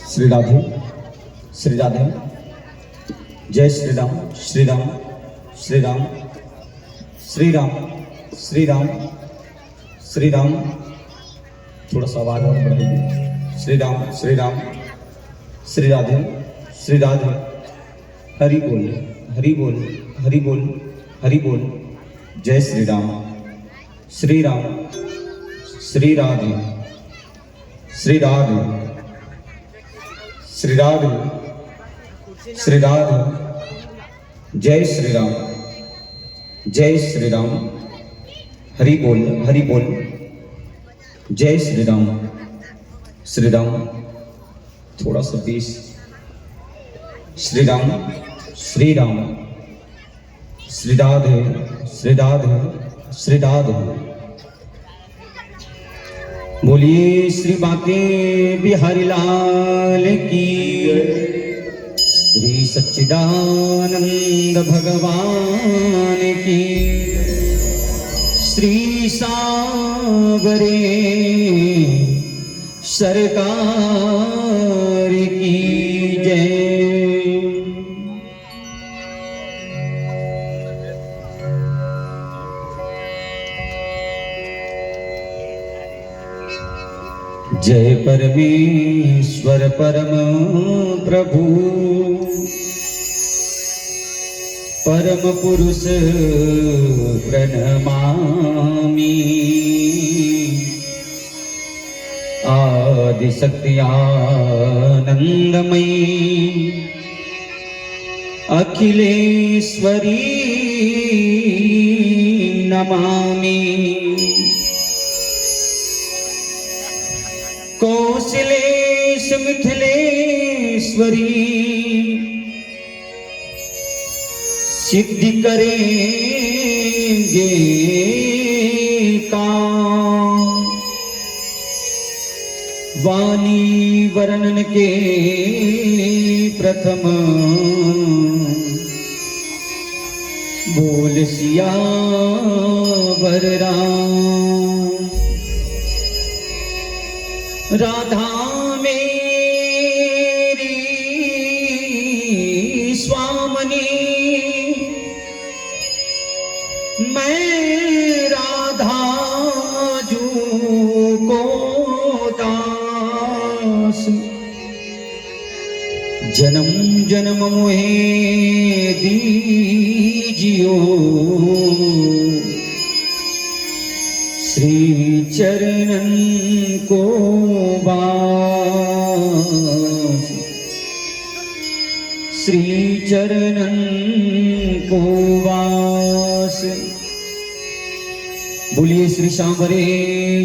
श्री राधे श्री राधे। जय श्री राम श्री राम श्री राम श्री राम श्री राम श्री राम। थोड़ा सा आवाज और बढ़ाइए। श्री राम श्री राम श्री राधे श्री राधे। हरि बोल हरि बोल हरि बोल हरि बोल। जय श्री राम श्री राम श्री राधे श्री राधे श्री राधे श्री राधे। जय श्री राम जय श्री राम। हरि बोल हरि बोल। जय श्री राम श्री राम। थोड़ा सा बीस। श्री राम श्री राम श्री राधे श्री राधे श्री राधे। बोलिए श्री बांके बिहारी लाल की। श्री सच्चिदानंद भगवान की। श्री सांवरे सरकार की जय। जय परमेश्वर परम प्रभु परम पुरुष प्रणमामि। आदि शक्ति आनंदमयी अखिलेश्वरी नमामि। कौशलेश मिथिलेश्वरी सिद्धि करेंगे काम। वाणी वर्णन के प्रथम बोल सियावर राम। राधा मेरी स्वामनी मैं राधा जू को दास। जन्म जन्म मोहे दीजियो श्री चरणन को वास। श्री चरणन को वास। बोलिए श्री सांवरे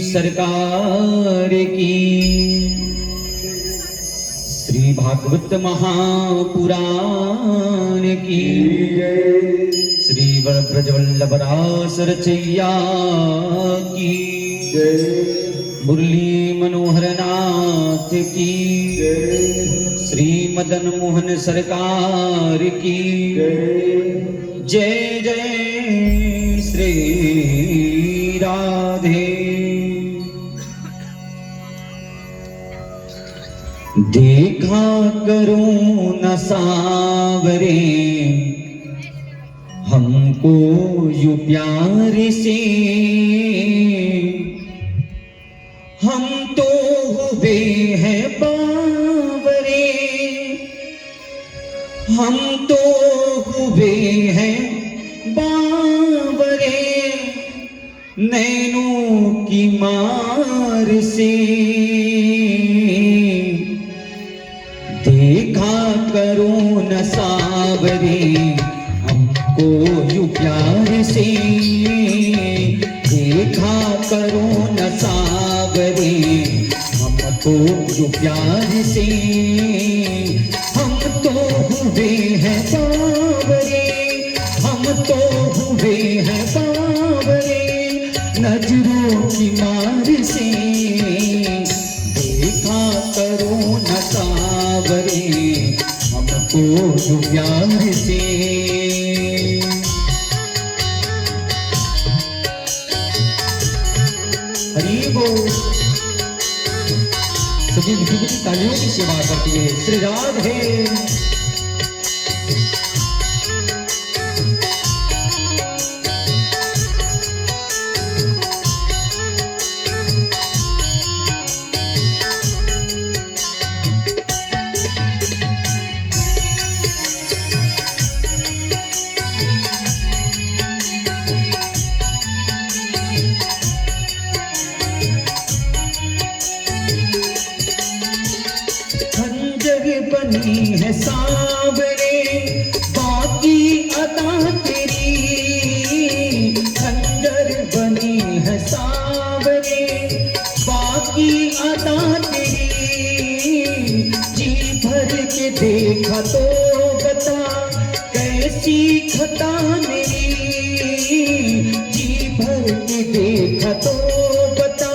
सरकार की। श्री भागवत महापुराण की। श्री ब्रजवल्लभ रास रचैया की। मुरली मनोहर नाथ की। श्री मदन मोहन सरकार की जय जय। श्री राधे। देखा करूं न सावरे हमको यू प्यार से। हम तो हुए हैं बावरे। हम तो हुए हैं बावरे नैनों की मार से। देखा करो न सावरे हमको यू प्यार से। देखा करो न सावरे हमको यू प्यार से। हम तो हुए हैं बावरे। हम तो हुए हैं बावरे नजरों की मार से। देखा करो न सावरे हमको यू प्यार से। हरि बोल। सभी विधि तालियों की सेवा करती है। श्री राधे। बनी है सांवरे बाकी अदा तेरी, खंजर बनी है सांवरे बाकी अदा तेरी। जी भर के देखा तो बता कैसी खता मेरी, जी भर के देखा तो बता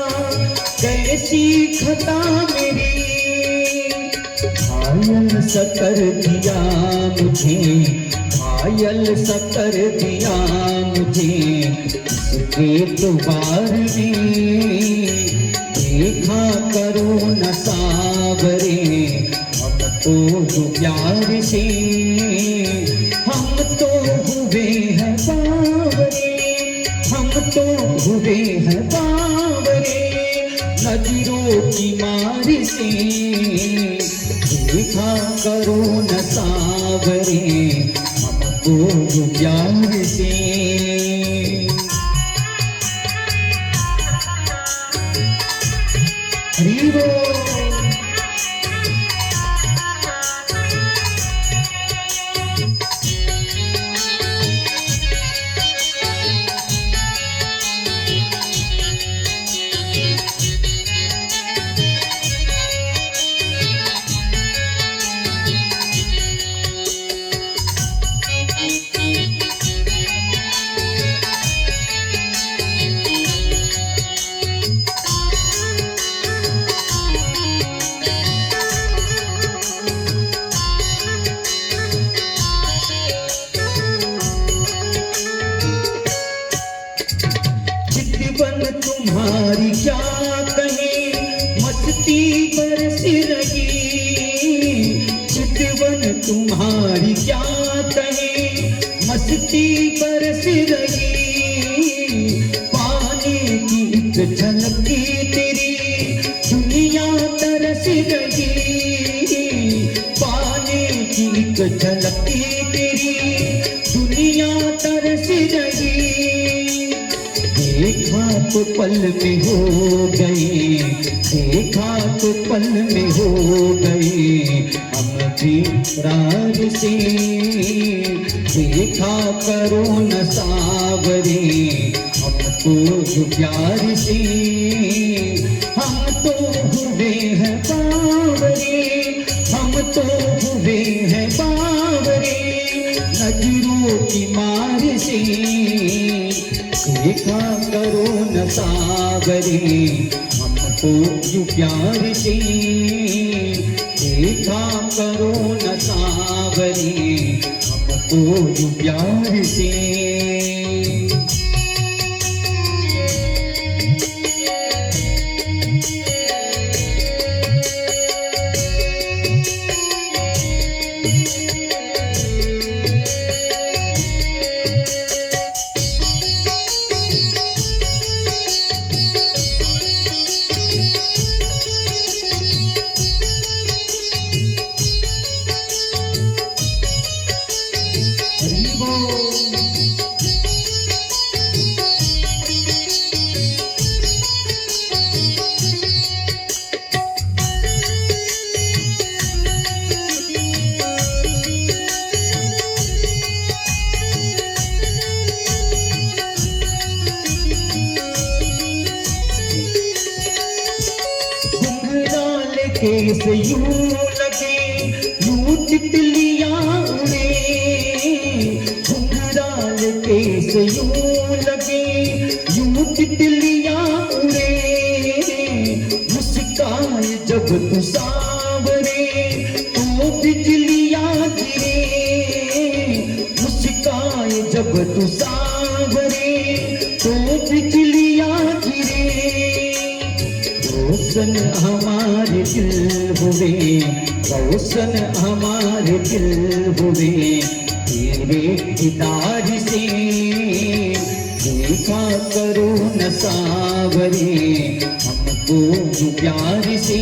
कैसी खता मेरी। घायल सा कर दिया मुझे, घायल सा कर दिया मुझे इसके द्वार में। देखा करो न सावरे हमको प्यार से, हम तो हुए हैं बावरे, हम तो हुए हैं बावरे नजरों की मार से। देखा करो न सावरे हमको प्यार से। हरि बोल। तुम्हारी क्या कहे मस्ती बरस रही, चितवन तुम्हारी क्या कहे मस्ती बरस रही। पानी की एक झलकी तेरी दुनिया तरस रही, पानी की एक झलकी तेरी दुनिया तरस रही। देखा तो पल में हो गई, देखा तो पल में हो गई हम भी राज से। देखा करो न सावरे हमको जो प्यार से, हम तो हुए हैं बावरे, हम तो हुए हैं बावरे नजरों की मार से। देखा करो न सावरे हमको यूं प्यार से, देखा करो न सावरे हमको यूं प्यार से। केस यूं लगे यूं तितलियां उड़े, घुंघराल केस यूं लगे यूं तितलियां उड़े। मुस्काए जब तू सावरे तो बिजलियां गिरे, मुस्काए जब तू सावरे तो बिजलियां गिरे। रोशन हमारे दिल हुए, रोशन हमारे दिल हुए तेरे दीदार से। देखा करो न सावरे हमको जो प्यार से,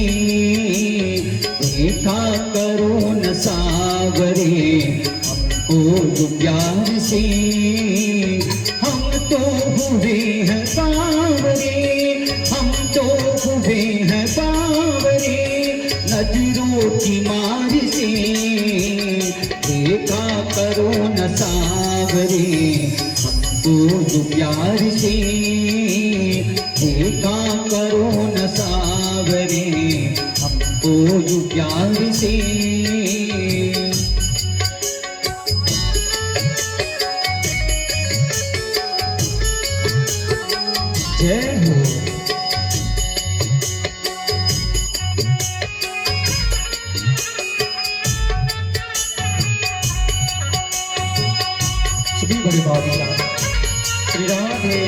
देखा करो न सावरे हमको जो प्यार से। हम तो हुए हैं सावरे, हम तो हुए हैं सावरे नजरों की मार से। देखा करो न सावरे हमको जो प्यार से, देखा करो न सावरे हमको जो प्यार से। जय हो। सभी बड़े बादशाह श्री राधे।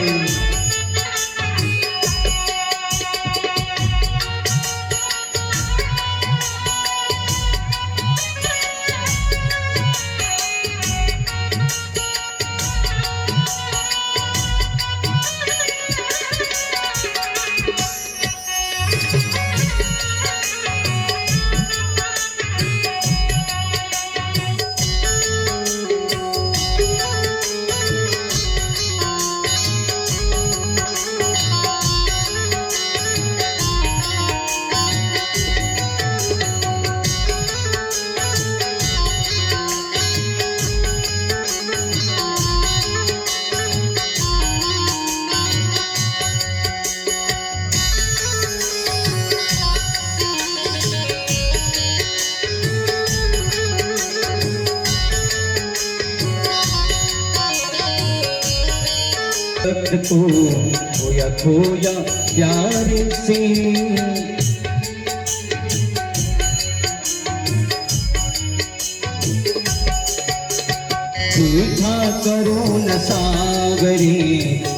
को खोया खोया प्यार से, देखा करो न सागरे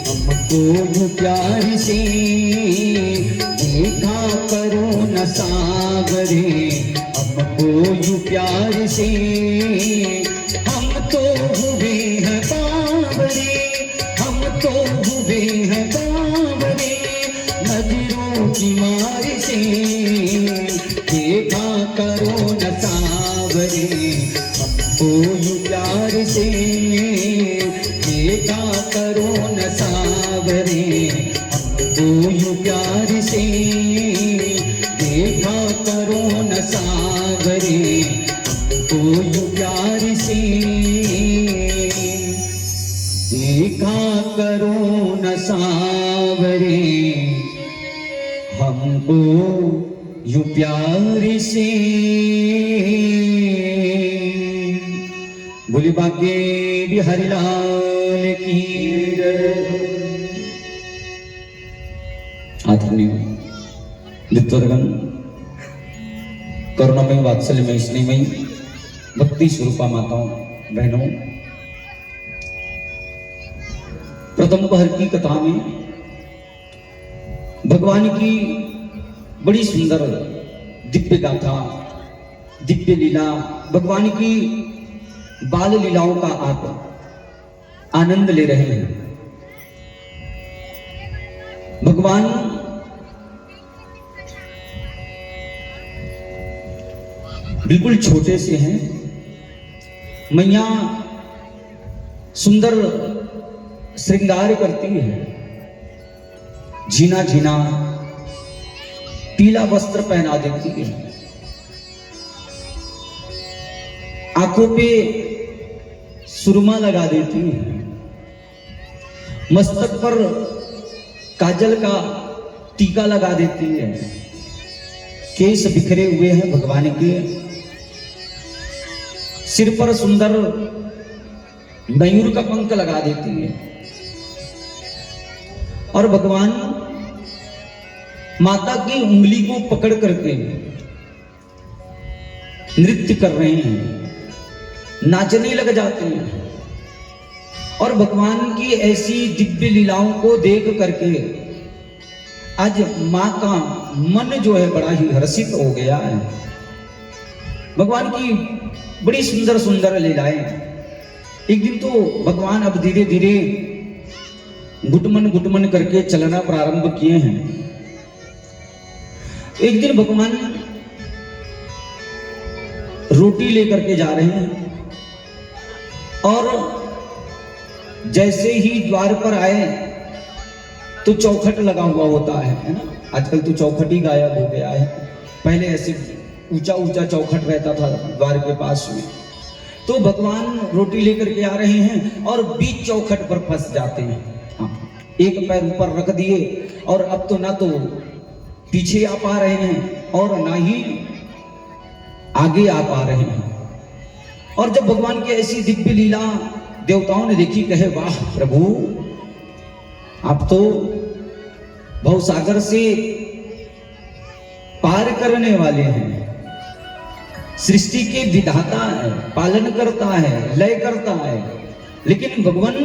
हमको जो प्यार से। देखा करो न सागरे हमको जो प्यार से। हम तो हुए हैं बावरे, हम तो हुए हैं बावरे नजरों की मार से। देखा करो न सावरे हमको यूं प्यार से। देखा करो न सावरे हमको यूं प्यार से। देखा करो न सावरे हमको यूं प्यार से। देखा करो न सावरे हमको यूं प्यार से। बोली बाके बिहारी लाल की आदरणीय नित्यगण करुणामयी वात्सल्यमयी स्नेहमयी भक्ति स्वरूपा माताओं बहनों, प्रथम पहर की कथा में भगवान की बड़ी सुंदर दिव्य गाथा, दिव्य लीला, भगवान की बाल लीलाओं का आप आनंद ले रहे हैं। भगवान बिल्कुल छोटे से हैं, मैया सुंदर श्रृंगार करती है, झीना झीना पीला वस्त्र पहना देती है, आंखों पे सुरमा लगा देती है, मस्तक पर काजल का टीका लगा देती है, केस बिखरे हुए हैं भगवान के, सिर पर सुंदर मयूर का पंख लगा देती है और भगवान माता की उंगली को पकड़ करके नृत्य कर रहे हैं, नाचने लग जाते हैं। और भगवान की ऐसी दिव्य लीलाओं को देख करके आज माँ का मन जो है बड़ा ही हर्षित हो गया है। भगवान की बड़ी सुंदर सुंदर लीलाएं। एक दिन तो भगवान अब धीरे धीरे घुटमन करके चलना प्रारंभ किए हैं। एक दिन भगवान रोटी लेकर के जा रहे हैं और जैसे ही द्वार पर आए तो चौखट लगा हुआ होता है ना। आजकल तो चौखट ही गायब हो गया है। पहले ऐसे ऊंचा ऊंचा चौखट रहता था द्वार के पास में। तो भगवान रोटी लेकर के आ रहे हैं और बीच चौखट पर फंस जाते हैं। हाँ, एक पैर ऊपर रख दिए और अब तो ना तो पीछे आ पा रहे हैं और ना ही आगे आ पा रहे हैं। और जब भगवान की ऐसी दिव्य लीला देवताओं ने देखी, कहे वाह प्रभु, आप तो भवसागर से पार करने वाले हैं, सृष्टि के विधाता है, पालन करता है, लय करता है। लेकिन भगवान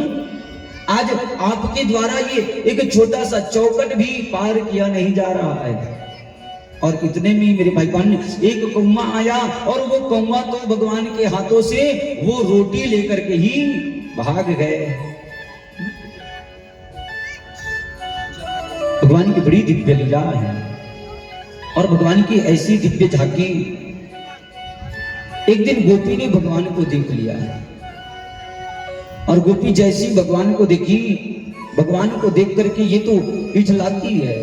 आज आपके द्वारा ये एक छोटा सा चौखट भी पार किया नहीं जा रहा है। और इतने में मेरे भाई बहन एक कौवा आया और वो कौवा तो भगवान के हाथों से वो रोटी लेकर के ही भाग गए। भगवान की बड़ी दिव्य लीला है और भगवान की ऐसी दिव्य झांकी। एक दिन गोपी ने भगवान को देख लिया है और गोपी जैसी भगवान को देखी, भगवान को देख करके ये तो इठलाती है,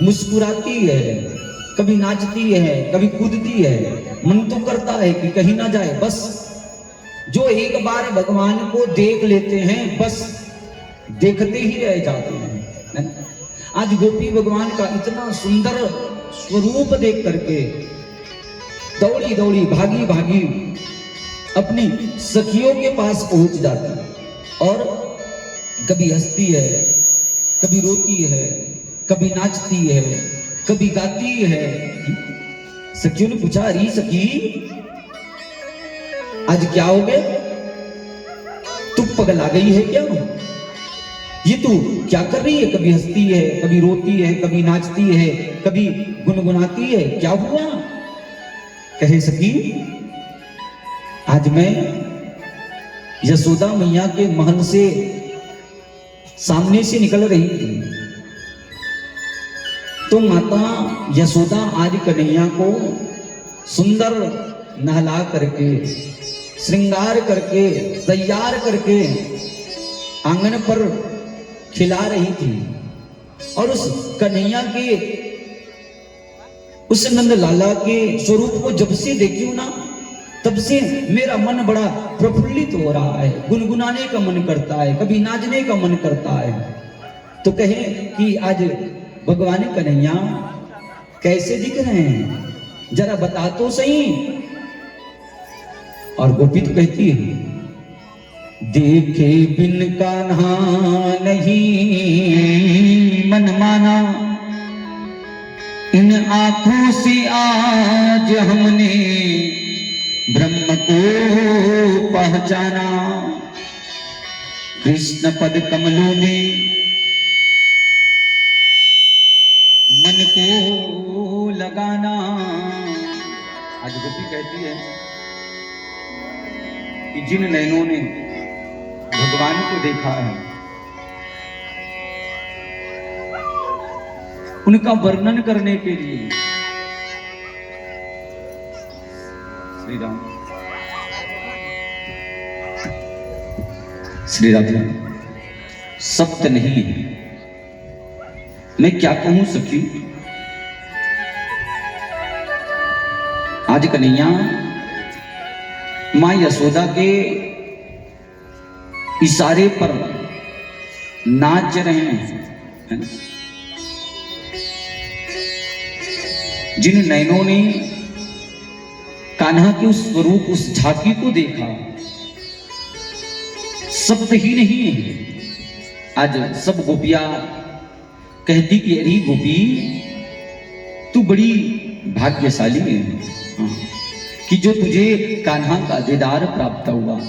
मुस्कुराती है, कभी नाचती है, कभी कूदती है। मन तो करता है कि कहीं ना जाए, बस जो एक बार भगवान को देख लेते हैं बस देखते ही रह जाते हैं। आज गोपी भगवान का इतना सुंदर स्वरूप देख करके दौड़ी दौड़ी भागी भागी अपनी सखियों के पास पहुंच जाती है और कभी हंसती है, कभी रोती है, कभी नाचती है, कभी गाती है। सखियों ने पूछा, अरे सखी आज क्या हो गए, तू पगला गई है क्या? ये तू क्या कर रही है? कभी हंसती है, कभी रोती है, कभी नाचती है, कभी गुनगुनाती है, क्या हुआ? कहे सखी, आज मैं यशोदा मैया के महल से सामने से निकल रही थी तो माता यशोदा आज कन्हैया को सुंदर नहला करके, श्रृंगार करके, तैयार करके आंगन पर खिला रही थी। और उस कन्हैया के, उस नंद लाला के स्वरूप को जब से देखी हूं ना, तब से मेरा मन बड़ा प्रफुल्लित हो रहा है, गुनगुनाने का मन करता है, कभी नाचने का मन करता है। तो कहे कि आज भगवान कन्हैया कैसे दिख रहे हैं, जरा बता तो सही। और गोपी तो कहती है, देखे बिन कान्हा नहीं मन माना, इन आंखों से आज हमने ब्रह्म को पहचाना। कृष्ण पद कमलों में मन को लगाना। आज गोपी कहती है कि जिन नैनों ने भगवान को देखा है उनका वर्णन करने के लिए श्री राम श्री राधे सत्य नहीं है। मैं क्या कहूं सखी, आज कन्हैया मां यशोदा के इशारे पर नाच रहे हैं। जिन नैनों ने कान्हा के उस स्वरूप, उस झांकी को देखा, शब्द ही नहीं है। आज सब गोपियां कहती कि अरे गोपी तू बड़ी भाग्यशाली है, कि जो तुझे कान्हा का दीदार प्राप्त हुआ।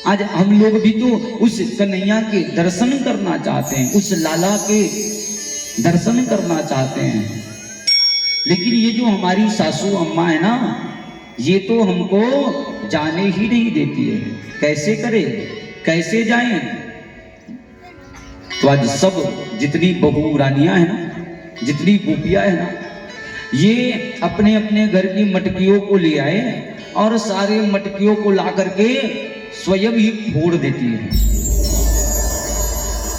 आज हम लोग भी तो उस कन्हैया के दर्शन करना चाहते हैं, उस लाला के दर्शन करना चाहते हैं। लेकिन ये जो हमारी सासू अम्मा है ना, ये तो हमको जाने ही नहीं देती है। कैसे करें, कैसे जाएं? तो आज सब जितनी बहू रानियां हैं ना, जितनी गोपियां हैं ना, ये अपने अपने घर की मटकियों को ले आए और सारे मटकियों को ला करके स्वयं ही फोड़ देती है।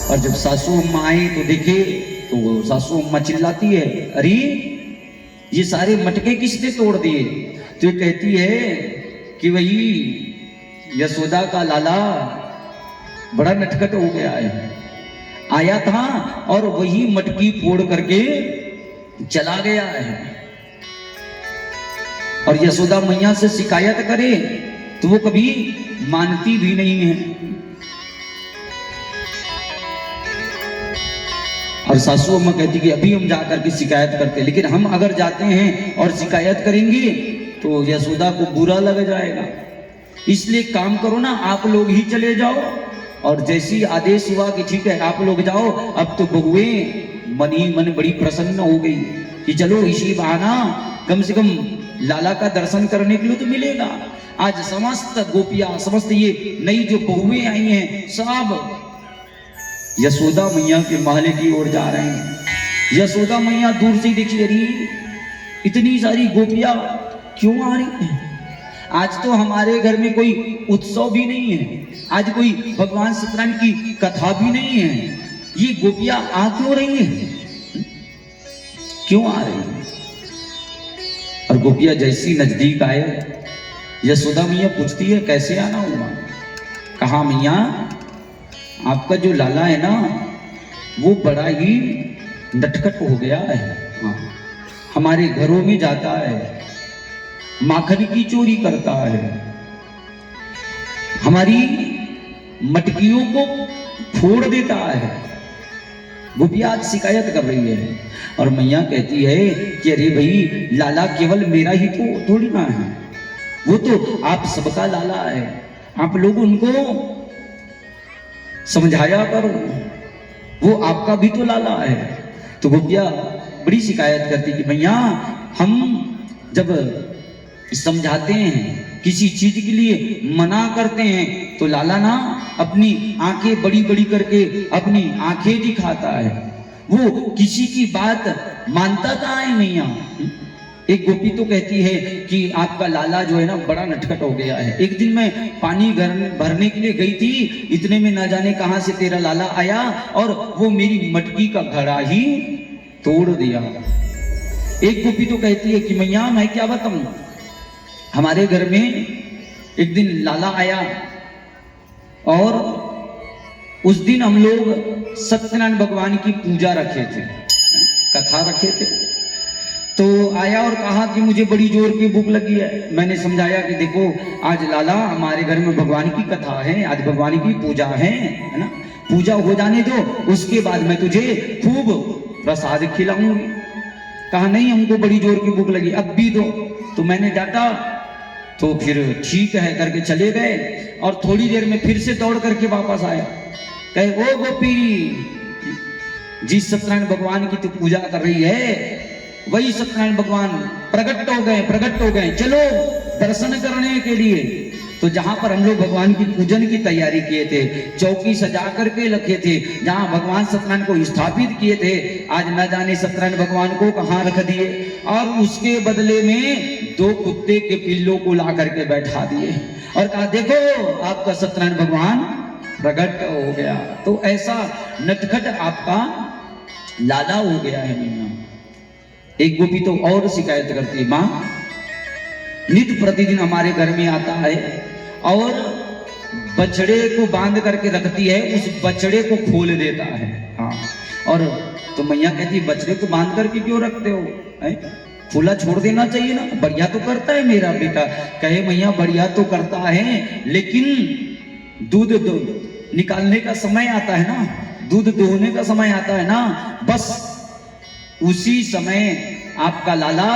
और जब सासू अम्मा आए तो देखे तो सासू अम्मा चिल्लाती है, अरे ये सारे मटके किसने तोड़ दिए? तो ये कहती है कि वही यशोदा का लाला बड़ा नटखट हो गया है, आया था और वही मटकी फोड़ करके चला गया है। और यशोदा मैया से शिकायत करे तो वो कभी मानती भी नहीं है। और सासू अम्मा कहती कि अभी हम जाकर के शिकायत करते, लेकिन हम अगर जाते हैं और शिकायत करेंगे तो यशोदा को बुरा लग जाएगा। इसलिए काम करो ना, आप लोग ही चले जाओ। और जैसी आदेश हुआ कि ठीक है आप लोग जाओ, अब तो बहुएं मन ही मन बड़ी प्रसन्न हो गई कि चलो इसी बहाना कम से कम लाला का दर्शन करने के लिए तो मिलेगा। आज समस्त गोपियां, समस्त ये नई जो बहुएं आई हैं, सब यशोदा मैया के महल की ओर जा रहे हैं। यशोदा मैया दूर से देखी, रही इतनी सारी गोपियां क्यों आ रही हैं? आज तो हमारे घर में कोई उत्सव भी नहीं है, आज कोई भगवान सत्यनारायण की कथा भी नहीं है, ये गोपियां आ क्यों रही हैं? क्यों आ रही हैं? और गोपियां जैसी नजदीक आए, यशोदा मैया पूछती है कैसे आना हुआ? कहा मैया आपका जो लाला है ना वो बड़ा ही नटखट हो गया है। हाँ, हमारे घरों में जाता है, माखन की चोरी करता है, हमारी मटकियों को फोड़ देता है। गोपिया आज शिकायत कर रही है और मैया कहती है कि अरे भाई लाला केवल मेरा ही तो थोड़ी ना है, वो तो आप सबका लाला है, आप लोग उनको समझाया करो, वो आपका भी तो लाला है। तो गोपिया बड़ी शिकायत करती कि भैया हम जब समझाते हैं, किसी चीज के लिए मना करते हैं तो लाला ना अपनी आंखें बड़ी बड़ी करके अपनी आंखें दिखाता है, वो किसी की बात मानता कहाँ है मैया। एक गोपी तो कहती है कि आपका लाला जो है ना बड़ा नटखट हो गया है। एक दिन मैं पानी भरने के लिए गई थी, इतने में ना जाने कहां से तेरा लाला आया और वो मेरी मटकी का घड़ा ही तोड़ दिया। एक गोपी तो कहती है कि मैया मैं क्या बताऊं, हमारे घर में एक दिन लाला आया और उस दिन हम लोग सत्यनारायण भगवान की पूजा रखे थे, कथा रखे थे। तो आया और कहा कि मुझे बड़ी जोर की भूख लगी है। मैंने समझाया कि देखो आज लाला हमारे घर में भगवान की कथा है, आज भगवान की पूजा है ना, पूजा हो जाने दो, उसके बाद मैं तुझे खूब प्रसाद खिलाऊंगी। कहा नहीं हमको बड़ी जोर की भूख लगी, अब भी दो। तो मैंने डांटा, तो फिर ठीक है करके चले गए और थोड़ी देर में फिर से दौड़ करके वापस आया, कहे ओ गोपी जिस सत्यनारायण भगवान की तू पूजा कर रही है वही सत्यनारायण भगवान प्रकट हो गए, चलो दर्शन करने के लिए। तो जहां पर हम लोग भगवान की पूजन की तैयारी किए थे, चौकी सजा करके रखे थे, जहां भगवान सत्यनारायण को स्थापित किए थे, आज न जाने सत्यनारायण भगवान को कहां रख दिए और उसके बदले में 2 कुत्ते के पिल्लों को ला करके बैठा दिए और कहा देखो आपका सत्यनारायण भगवान प्रकट हो गया। तो ऐसा नटखट आपका लाला हो गया है मैया। एक गोपी तो और शिकायत करती है, माँ नित्य प्रतिदिन हमारे घर में आता है और बछड़े को बांध करके रखती है, उस बछड़े को खोल देता है। हाँ, और तो मैया कहती बछड़े को बांध करके क्यों रखते हो, खुला छोड़ देना चाहिए ना, बढ़िया तो करता है मेरा बेटा। कहे मैया बढ़िया तो करता है, लेकिन दूध निकालने का समय आता है ना, दूध दोहने का समय आता है ना, बस उसी समय आपका लाला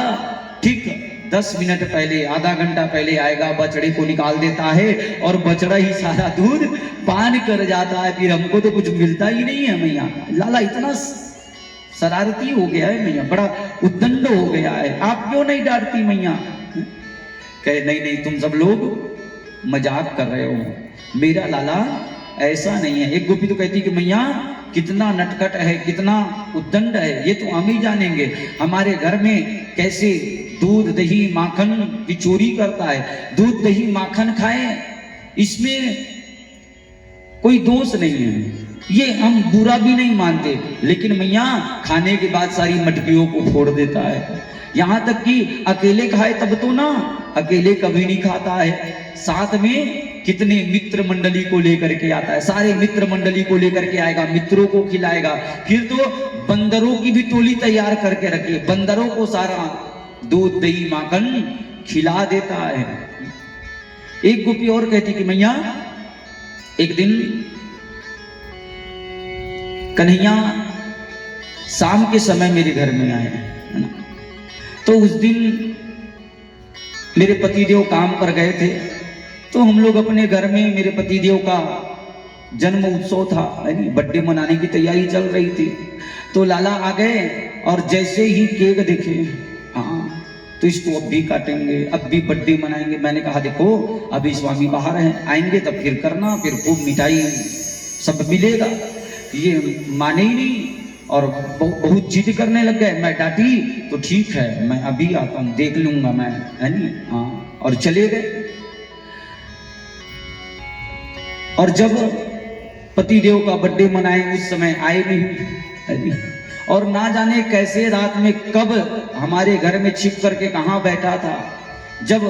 ठीक 10 मिनट पहले, आधा घंटा पहले आएगा, बछड़े को निकाल देता है और बछड़ा ही सारा दूध पान कर जाता है, फिर हमको तो कुछ मिलता ही नहीं है मैया। लाला इतना शरारती हो गया है मैया, बड़ा उद्दंड हो गया है, आप क्यों नहीं डांटती मैया? कहे नहीं नहीं, तुम सब लोग मजाक कर रहे हो, मेरा लाला ऐसा नहीं है। एक गोपी तो कहती कि मैया कितना नटखट है, कितना उद्दंड है, ये तो हम ही जानेंगे। हमारे घर में कैसे दूध दही माखन की चोरी करता है, दूध दही माखन खाए, इसमें कोई दोष नहीं है, ये हम बुरा भी नहीं मानते, लेकिन मैया खाने के बाद सारी मटकियों को फोड़ देता है। यहां तक कि अकेले खाए तब तो ना, अकेले कभी नहीं खाता है, साथ में कितने मित्र मंडली को लेकर के आता है, सारे मित्र मंडली को लेकर के आएगा, मित्रों को खिलाएगा। फिर तो बंदरों की भी टोली तैयार करके रखी, बंदरों को सारा दूध दही माखन खिला देता है। एक गोपी और कहती कि मैया एक दिन कन्हैया शाम के समय मेरे घर में आए, है ना, तो उस दिन मेरे पतिदेव काम पर गए थे, तो हम लोग अपने घर में, मेरे पतिदेव का जन्म उत्सव था, बर्थडे मनाने की तैयारी चल रही थी, तो लाला आ गए और जैसे ही केक देखे, हाँ तो इसको अब भी काटेंगे, अब भी बर्थडे मनाएंगे। मैंने कहा देखो अभी स्वामी बाहर हैं, आएंगे तब फिर करना, फिर खूब मिठाई सब मिलेगा। ये माने ही नहीं और बहुत जिद करने लग गए। मैं डांटी तो ठीक है, मैं अभी आता हूँ, देख लूंगा मैं, है नहीं, हाँ, और चले गए। और जब पतिदेव का बर्थडे मनाए उस समय आए नहीं, और ना जाने कैसे रात में कब हमारे घर में छिप करके कहाँ बैठा था। जब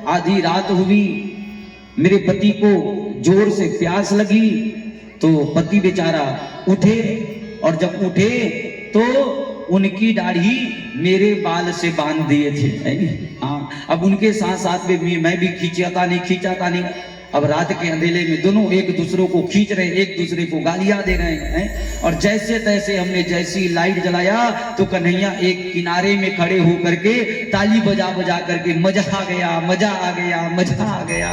आधी रात हुई, मेरे पति को जोर से प्यास लगी, तो पति बेचारा उठे, और जब उठे तो उनकी दाढ़ी मेरे बाल से बांध दिए थे। हाँ, अब उनके साथ साथ में मैं भी खींचाता नहीं। अब रात के अंधेरे में दोनों एक दूसरे को खींच रहे, एक दूसरे को गालियां दे रहे हैं। और जैसे तैसे हमने जैसी लाइट जलाया तो कन्हैया एक किनारे में खड़े होकर के ताली बजा बजा करके मजा आ गया।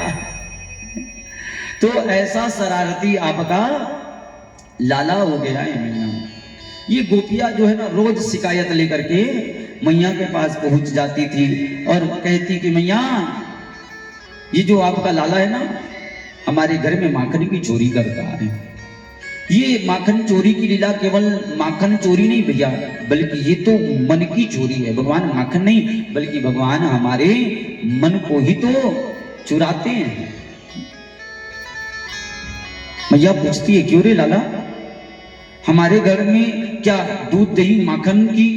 तो ऐसा शरारती आपका लाला हो गया है मैया। ये गोपियां जो है ना, रोज शिकायत लेकर के मैया के पास पहुंच जाती थी और कहती कि मैया ये जो आपका लाला है ना, हमारे घर में माखन की चोरी करता है। ये माखन चोरी की लीला केवल माखन चोरी नहीं भैया, बल्कि ये तो मन की चोरी है। भगवान माखन नहीं, बल्कि भगवान हमारे मन को ही तो चुराते हैं। मैया पूछती है क्यों रे लाला, हमारे घर में क्या दूध दही माखन की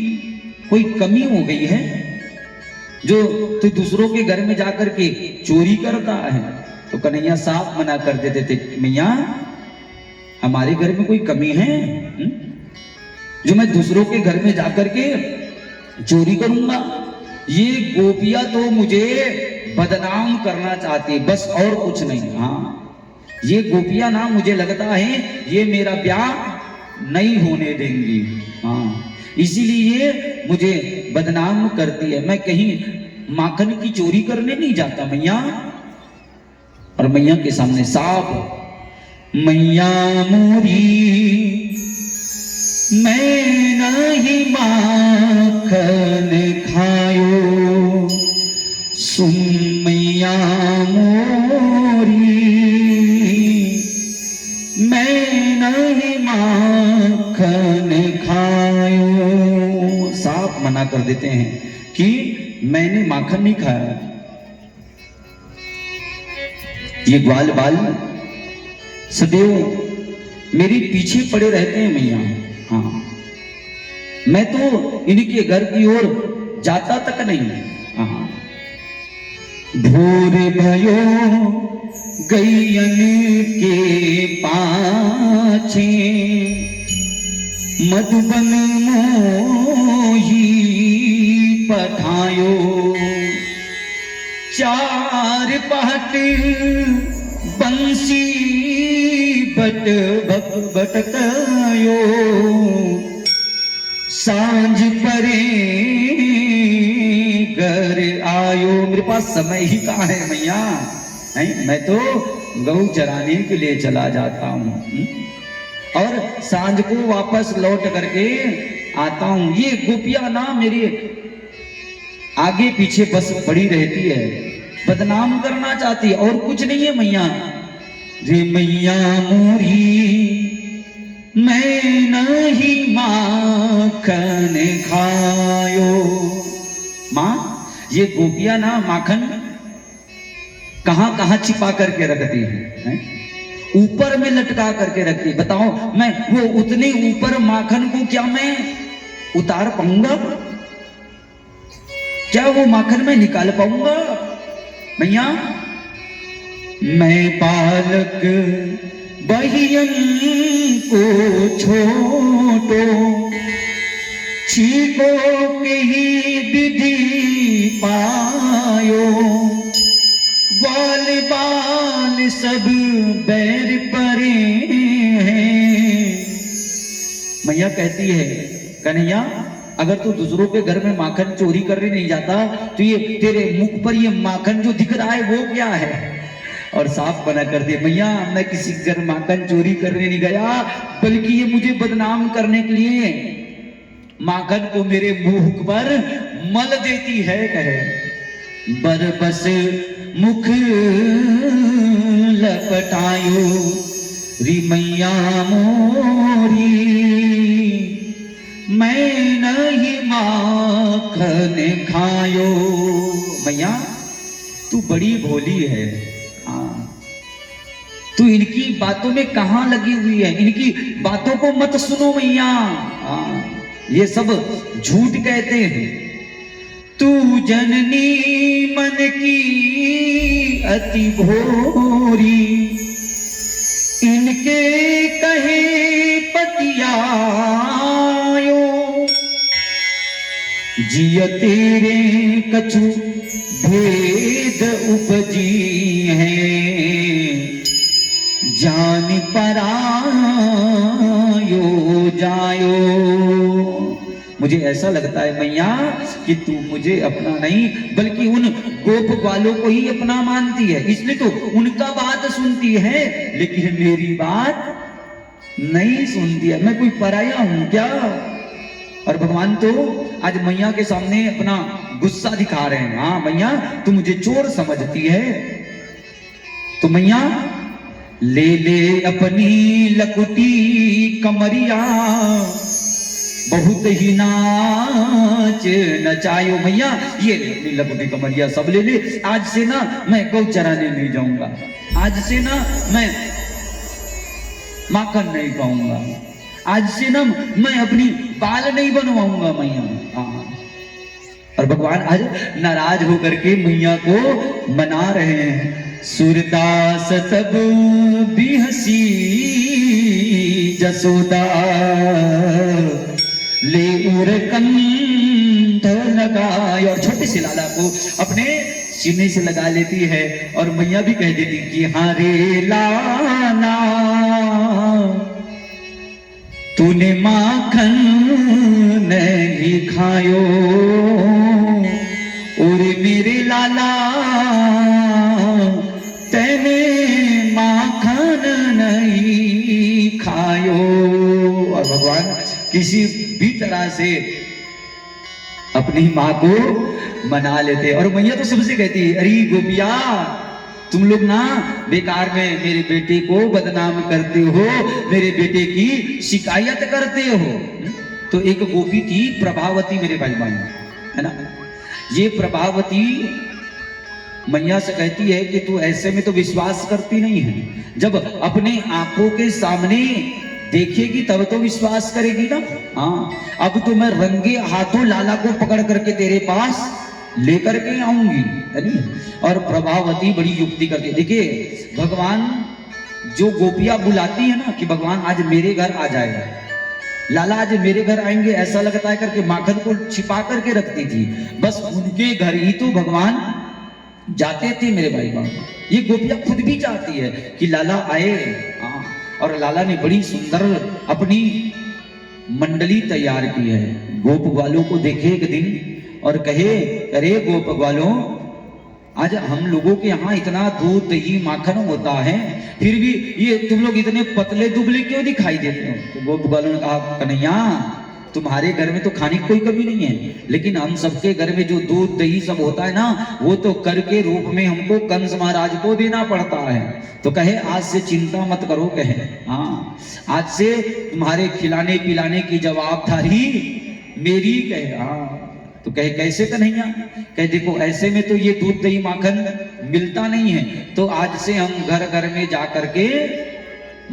कोई कमी हो गई है जो तू दूसरों के घर में जाकर के चोरी करता है? तो कन्हैया साफ मना कर देते थे, मैया हमारे घर में कोई कमी है जो मैं दूसरों के घर में जाकर के चोरी करूंगा? ये गोपियां तो मुझे बदनाम करना चाहती, बस और कुछ नहीं। हाँ, ये गोपियां ना, मुझे लगता है ये मेरा ब्याह नहीं होने देंगी। हाँ, इसीलिए मुझे बदनाम करती है। मैं कहीं माखन की चोरी करने नहीं जाता मैया। और मैया के सामने साफ, मैया मोरी मैं नहीं माखन खायो, सुन मैया मोरी मैं नहीं माखन खायो। साफ मना कर देते हैं कि मैंने माखन नहीं खाया। ये ग्वाल बाल सदैव मेरे पीछे पड़े रहते हैं मैया। हाँ, मैं तो इनके घर की ओर जाता तक नहीं। हाँ, भोर भयो गैयन के पाछे मधुबन मोही पठायो, चार पहट बंसी बट बटकायो, सांझ परे घर आयो। मेरे पास समय ही कहाँ है मैया, नहीं, मैं तो गऊ चराने के लिए चला जाता हूँ और सांझ को वापस लौट करके आता हूं। ये गोपियां ना मेरे आगे पीछे बस पड़ी रहती है, बदनाम करना चाहती है, और कुछ नहीं है मैया। रे मैया मोरी मैं नहीं माखन खायो। मां, ये गोपियां ना माखन कहां कहां छिपा करके रखती हैं? ऊपर में लटका करके रखती। बताओ मैं वो उतने ऊपर माखन को क्या मैं उतार पाऊंगा? क्या वो माखन मैं निकाल पाऊंगा? मैया, मैं बालक बहियन को छोटो छीको के ही विधि पायो। बाल बाल सब बैर परे हैं। मैया कहती है, कन्हैया अगर तू दूसरों के घर में माखन चोरी करने नहीं जाता तो ये तेरे मुख पर ये माखन जो दिख रहा है वो क्या है? और साफ बना कर दे, मैया मैं किसी घर माखन चोरी करने नहीं गया, बल्कि ये मुझे बदनाम करने के लिए माखन को मेरे मुंह पर मल देती है। कहे बरबस मुख लपटायो री मैया मोरी मैं नहीं माखन खायो। मैया तू बड़ी भोली है, तू इनकी बातों में कहां लगी हुई है? इनकी बातों को मत सुनो मैया, ये सब झूठ कहते हैं। तू जननी मन की अति भोरी, इनके कहे पतियायो। जिय तेरे कछु भेद उपजी है, जान परायो जायो। मुझे ऐसा लगता है मैया कि तू मुझे अपना नहीं बल्कि उन गोप वालों को ही अपना मानती है, इसलिए तो उनका बात सुनती है, लेकिन मेरी बात नहीं सुनती है। मैं कोई पराया हूं क्या? और भगवान तो आज मैया के सामने अपना गुस्सा दिखा रहे हैं। हाँ मैया तू मुझे चोर समझती है, तो मैया ले ले अपनी लकुटी कमरिया, बहुत ही नाच नचायो। मैया ये ले अपनी लकुटी कमरिया सब ले ले। आज से ना मैं गौ चराने नहीं जाऊंगा, आज से ना मैं माखन नहीं खाऊंगा, आज से ना मैं अपनी बाल नहीं बनवाऊंगा मैया। और भगवान आज नाराज होकर के मैया को मना रहे हैं। सूरदास तब भी हंसी जसोदा, ले उर कंठ लगाए, और छोटे से लाला को अपने सीने से लगा लेती है। और मैया भी कह देती कि हाँ रे लाला तूने माखन नहीं खायो, और मेरे लाला तेने माखन नहीं खायो। और भगवान किसी भी तरह से अपनी माँ को मना लेते। और मैया तो सबसे कहती है, अरे गोपिया तुम लोग ना बेकार में मेरे बेटे को बदनाम करते हो, मेरे बेटे की शिकायत करते हो। तो एक गोपी थी प्रभावती मेरे भाई बहन, है ना। ये प्रभावती मैया से कहती है कि तू ऐसे में तो विश्वास करती नहीं है, जब अपने आंखों के सामने देखेगी तब तो विश्वास करेगी ना। हाँ अब तो मैं रंगे हाथों लाला को पकड़ करके तेरे पास लेकर के आऊंगी, है नहीं। और प्रभावती बड़ी युक्ति करती। देखिए भगवान जो गोपियां बुलाती है ना कि भगवान आज मेरे घर आ जाएगा, लाला आज मेरे घर आएंगे, ऐसा लगता है करके माखन को छिपा करके रखती थी। बस उनके घर ही तो भगवान जाते थे मेरे भाई बहन। ये गोपियां खुद भी चाहती है कि लाला आए। और लाला ने बड़ी सुंदर अपनी मंडली तैयार की है। गोप वालों को देखे एक दिन और कहे, अरे गोप वालों आज हम लोगों के यहाँ इतना दूध दही माखन होता है, फिर भी ये तुम लोग इतने पतले दुबले क्यों दिखाई देते हो? तो गोप वालों ने कहा, कन्हैया तुम्हारे घर में तो खाने की कोई कमी नहीं है, लेकिन हम सबके घर में जो दूध दही सब होता है ना, वो तो कर के रूप में हमको कंस महाराज को देना पड़ता है। तो कहे आज से चिंता मत करो, कहे हाँ आज से तुम्हारे खिलाने पिलाने की जवाबदारी मेरी, कहे हाँ। तो कहे कैसे कन्हैया? कहे देखो ऐसे में तो ये दूध दही माखन मिलता नहीं है, तो आज से हम घर घर में जा करके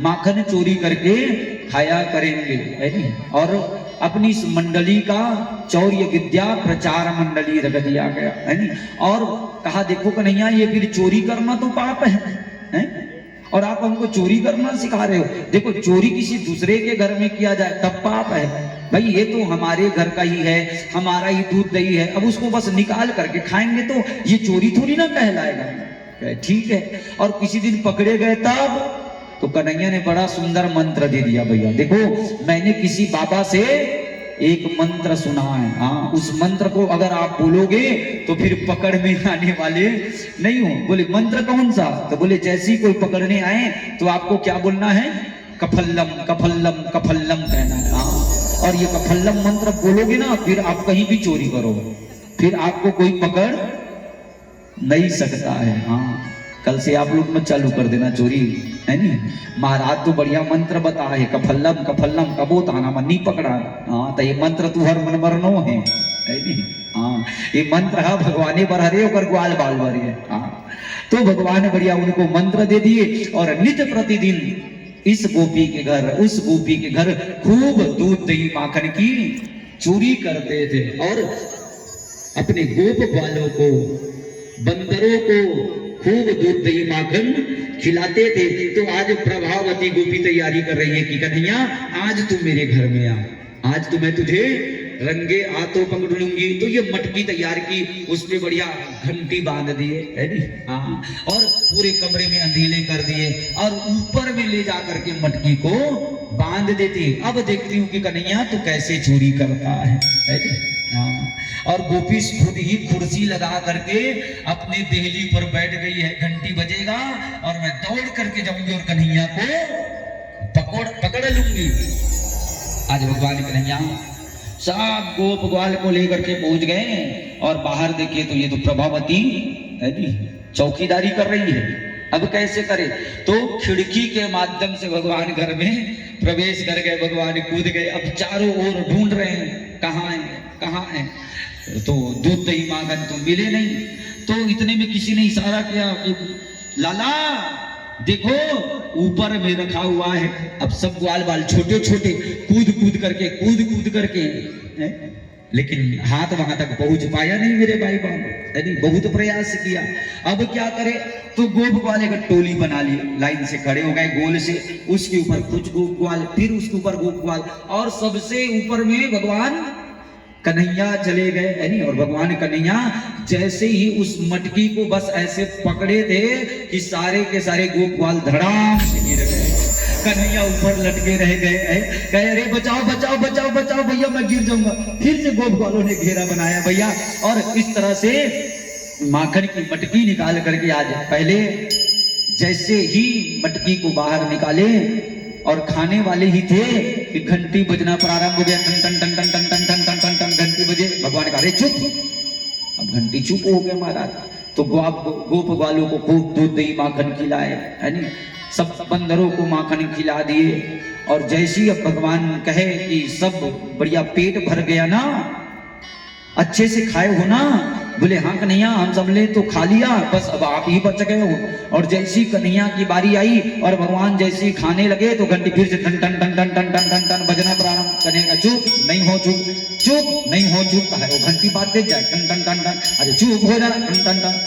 माखन चोरी करके खाया करेंगे, है नहीं? और अपनी इस मंडली का चौर्य विद्या प्रचार मंडली रख दिया गया, है नहीं? और कहा देखो कन्हैया ये फिर चोरी करना तो पाप है? और आप हमको चोरी करना सिखा रहे हो। देखो चोरी किसी दूसरे के घर में किया जाए तब पाप है भाई, ये तो हमारे घर का ही है, हमारा ही दूध दही है, अब उसको बस निकाल करके खाएंगे तो ये चोरी थोड़ी ना कहलाएगा। ठीक है। और किसी दिन पकड़े गए तब तो कन्हैया ने बड़ा सुंदर मंत्र दे दिया भैया। देखो मैंने किसी बाबा से एक मंत्र सुना है, हाँ उस मंत्र को अगर आप बोलोगे तो फिर पकड़ में आने वाले नहीं हो। बोले मंत्र कौन सा? तो बोले जैसे ही कोई पकड़ने आए तो आपको क्या बोलना है? कफल्लम कफल्लम कफल्लम कहना है। हाँ और ये कफल्लम मंत्र बोलोगे ना फिर आप कहीं भी चोरी करो, फिर आपको कोई पकड़ नहीं सकता है। हाँ कल से आप लोग मत चालू कर देना चोरी, है नहीं? महाराज तो बढ़िया मंत्र बता है, कफल्लम कफल्लम कबो ताना मन्नी पकड़ा। हाँ तो ये मंत्र तू हर मन मरनो है नहीं? हाँ ये मंत्र है भगवाने पर हरे और ग्वाल बाल भरे। हाँ तो भगवान बढ़िया उनको मंत्र दे दिए और नित्य प्रतिदिन इस गोपी के घर उस गोपी के घर खूब दूध दही माखन की चोरी करते थे और अपने गोप बालों को बंदरों को खूब दूध दही माखन खिलाते थे। तो आज प्रभावती गोपी तैयारी कर रही है कि कन्हैया आज तू मेरे घर में आ, आज तो मैं तुझे रंगे हाथों पकड़ लूंगी। तो ये मटकी तैयार की, उसमें बढ़िया घंटी बांध दिए, है नी? हाँ और पूरे कमरे में अंधेले कर दिए और ऊपर में ले जा करके मटकी को बांध देती। अब देखती हूँ कि कन्हैया तू कैसे चोरी करता है नी? हाँ और गोपी खुद ही कुर्सी लगा करके अपने देहली पर बैठ गई है। घंटी बजेगा और मैं दौड़ करके जाऊंगी और कन्हैया को पकड़ लूंगी। आज भगवान कन्हैया सब गोप ग्वाल को लेकर के पहुंच गए और बाहर देखे तो ये तो प्रभावती है नी चौकीदारी कर रही है। अब कैसे करे? तो खिड़की के माध्यम से भगवान घर में प्रवेश कर गए, भगवान कूद गए। अब चारों ओर ढूंढ रहे हैं कहाँ है कहाँ है, तो दूध दही माखन तो मिले नहीं। तो इतने में किसी ने इशारा किया कि लाला देखो ऊपर में रखा हुआ है। अब सब ग्वाल बाल छोटे छोटे कूद कूद करके लेकिन हाथ वहां तक पहुंच पाया नहीं मेरे भाई बाबू, बहुत प्रयास किया। अब क्या करे? तो गोप ग्वाल एक टोली बना ली, लाइन से खड़े हो गए गोल से, उसके ऊपर कुछ गोप ग्वाल, फिर उसके ऊपर गोप ग्वाल और सबसे ऊपर में भगवान कन्हैया चले गए, है नहीं? और भगवान कन्हैया जैसे ही उस मटकी को बस ऐसे पकड़े थे कि सारे के सारे गोप ग्वाल धड़ाम से गिर गए। कन्हैया ऊपर लटके रह गए, कहे अरे बचाओ बचाओ बचाओ बचाओ भैया मैं गिर जाऊंगा। फिर से गोप ग्वालों ने घेरा बनाया भैया और इस तरह से माखन की मटकी निकाल करके आज पहले जैसे ही मटकी को बाहर निकाले और खाने वाले ही थे कि घंटी बजना प्रारंभ हो गया। टन टन टन टन टन टन टन टन टन टन घंटी बजे। भगवान कहा अरे चुप। अब घंटी चुप हो गए महाराज। तो गोप ग्वालों को खूब दूध दही माखन खिलाए, है नहीं? सब बंदरों को माखन खिला दिए और जैसी अब भगवान कहे कि सब बढ़िया पेट भर गया ना, अच्छे से खाए हो ना? बोले हाँ कन्हैया हम सब ले तो खा लिया, बस अब आप ही बच गए हो। और जैसी कन्हैया की बारी आई और भगवान जैसी खाने लगे तो घंटी फिर से टन टन टन टन टन टन टन टन बजना प्रारंभ करेगा। चुप नहीं हो, चुप चुप नहीं हो, चुप कहे वो घंटी बात दे जाए टन टन टन टन, अरे चुप हो जा टन टन टन।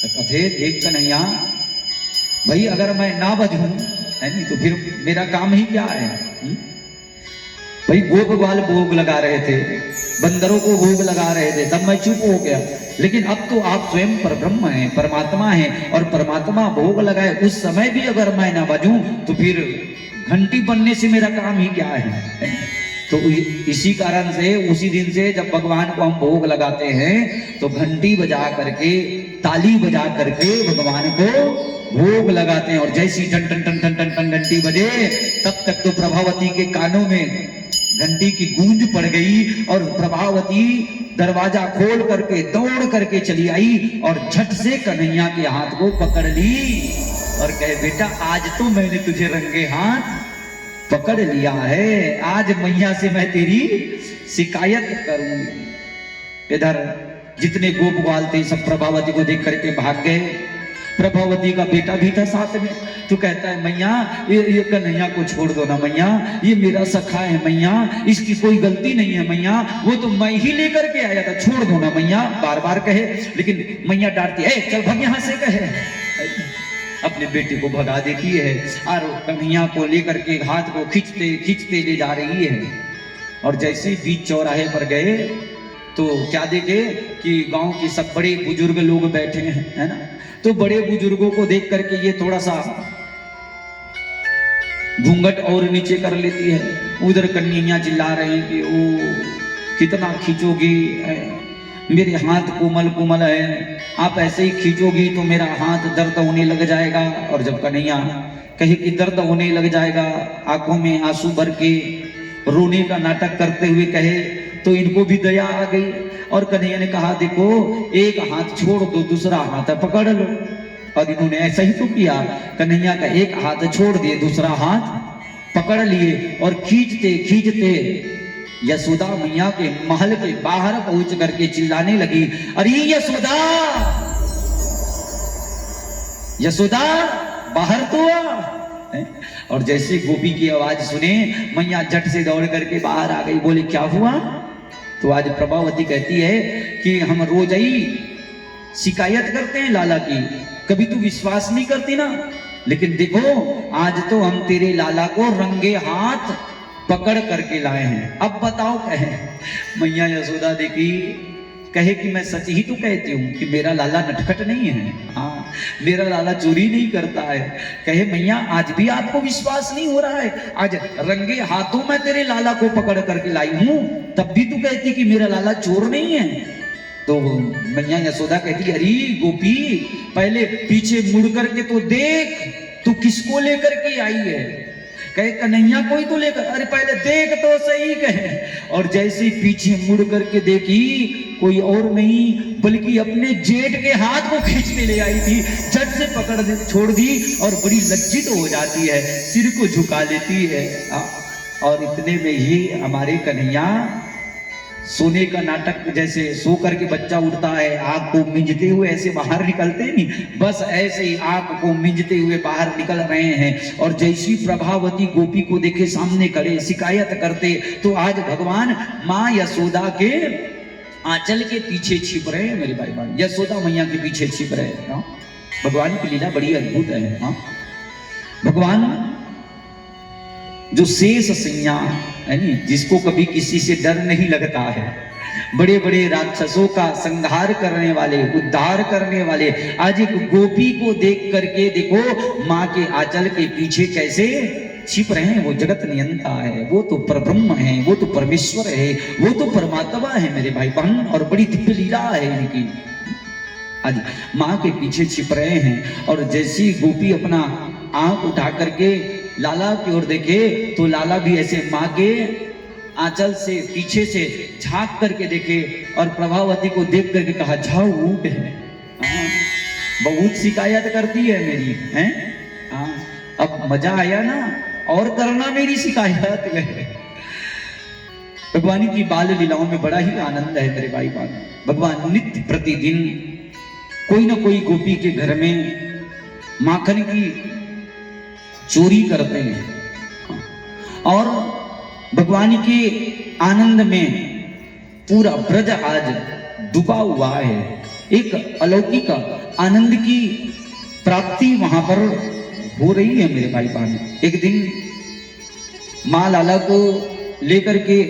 तो कथे देख कन्हैया भाई अगर मैं ना बजूं, है नहीं, तो फिर मेरा काम ही क्या है? भाई गोप ग्वाल भोग लगा रहे थे, बंदरों को भोग लगा रहे थे, तब मैं चुप हो गया। लेकिन अब तो आप स्वयं पर ब्रह्म हैं, परमात्मा हैं और परमात्मा भोग लगाए उस समय भी अगर मैं ना बजूं तो फिर घंटी बनने से मेरा काम ही क्या है? तो इसी कारण से उसी दिन से जब भगवान को हम भोग लगाते हैं तो घंटी बजा करके ताली बजा करके भगवान को भोग लगाते हैं। और जैसी टन टन टन टन टन टन घंटी बजे तब तक तो प्रभावती के कानों में घंटी की गूंज पड़ गई और प्रभावती दरवाजा खोल करके दौड़ करके चली आई और झट से कन्हैया के हाथ को पकड़ ली और कहे बेटा आज तो मैंने तुझे रंगे हाथ पकड़ लिया है, आज मैया से मैं तेरी शिकायत करूंगी। इधर जितने गोप ग्वाल थे सब प्रभावती को देख करके भाग गए। प्रभावती का बेटा भी था साथ में, तो कहता है मैया ये कन्हैया को छोड़ दो ना मैया, ये मेरा सखा है मैया, इसकी कोई गलती नहीं है मैया, वो तो मैं ही लेकर के आया था, छोड़ दो ना मैया, बार बार कहे। लेकिन मैया डांटती है चल भाग यहाँ से, कहे अपने बेटे को भगा देती है और कन्हैया को लेकर के हाथ को खींचते खींचते ले जा रही है। और जैसे ही बीच चौराहे पर गए तो क्या देखे कि गांव के सब बड़े बुजुर्ग लोग बैठे हैं, है ना। तो बड़े बुजुर्गों को देख करके ये थोड़ा सा घूंघट और नीचे कर लेती है। उधर कन्हैया चिल्ला रहे हैं कि ओ कितना खींचोगी, मेरे हाथ कोमल कोमल है, आप ऐसे ही खींचोगी तो मेरा हाथ दर्द होने लग जाएगा। और जब कन्हैया कहे कि दर्द होने लग जाएगा, आंखों में आंसू भर के रोने का नाटक करते हुए कहे, तो इनको भी दया आ गई और कन्हैया ने कहा देखो एक हाथ छोड़ दो दूसरा हाथ पकड़ लो। और इन्होंने ऐसा ही तो किया, कन्हैया का एक हाथ छोड़ दिए दूसरा हाथ पकड़ लिए और खींचते खींचते यशोदा मैया के महल के बाहर पहुंच करके चिल्लाने लगी, अरे यशोदा यशोदा बाहर तो आ। और जैसे गोपी की आवाज सुने मैया झट से दौड़ करके बाहर आ गई। बोले क्या हुआ? तो आज प्रभावती कहती है कि हम रोज ही शिकायत करते हैं लाला की, कभी तू विश्वास नहीं करती ना, लेकिन देखो आज तो हम तेरे लाला को रंगे हाथ पकड़ करके लाए हैं, अब बताओ। कहे मैया यशोदा देखी, कहे कि मैं सच ही तो कहती हूँ कि मेरा लाला नटखट नहीं है, हाँ मेरा लाला चोरी नहीं करता है। कहे मैया आज भी आपको विश्वास नहीं हो रहा है, आज रंगे हाथों में तेरे लाला को पकड़ करके लाई हूं, तब भी तू कहती कि मेरा लाला चोर नहीं है। तो मैया यशोदा कहती अरे गोपी पहले पीछे मुड़ करके तो देख तू किसको लेकर के आई है। कहे कन्हैया कोई तो लेकर, अरे पहले देख तो सही। कहे और जैसे पीछे मुड़ करके देखी कोई और नहीं बल्कि अपने जेठ के हाथ को खींचने ले आई थी, झट से पकड़ छोड़ दी और बड़ी लज्जित हो जाती है, सिर को झुका लेती है। और इतने में ही हमारे कन्हैया सोने का नाटक जैसे सो करके बच्चा उठता है आंख को मिंजते हुए ऐसे बाहर निकलते नहीं, बस ऐसे ही आंख को मिंजते हुए बाहर निकल रहे हैं। और जैसी प्रभावती गोपी को देखे सामने खड़े शिकायत करते, तो आज भगवान माँ यशोदा के आंचल के पीछे छिप रहे हैं। मेरे भाई बहन यशोदा मैया के पीछे छिप रहे हैं। भगवान की लीला बड़ी अद्भुत है। हाँ भगवान जो शेष सैया है नी, जिसको कभी किसी से डर नहीं लगता है, बड़े बड़े राक्षसों का संहार करने वाले, उद्धार करने वाले, आज एक गोपी को देख करके देखो माँ के आंचल के पीछे कैसे छिप रहे हैं। वो जगत नियंता है, वो तो परब्रह्म है, वो तो परमेश्वर है, वो तो परमात्मा है मेरे भाई बहन, और बड़ी दिव्य लीला है इनकी। आज माँ के पीछे छिप रहे हैं और जैसी गोपी अपना आंख उठा करके लाला की ओर देखे तो लाला भी ऐसे माँ के आंचल से पीछे से झांक करके देखे और प्रभावती को देख करके कहा जाओ ऊट है, बहुत शिकायत करती है मेरी है। अब मजा आया ना, और करना मेरी शिकायत है। भगवान की बाल लीलाओं में बड़ा ही आनंद है मेरे भाई बहन। भगवान नित्य प्रतिदिन कोई ना कोई गोपी के घर में माखन की चोरी करते हैं और भगवान के आनंद में पूरा ब्रज आज डूबा हुआ है। एक अलौकिक आनंद की प्राप्ति वहां पर हो रही है मेरे भाई बहन। एक दिन माँ लाला को लेकर के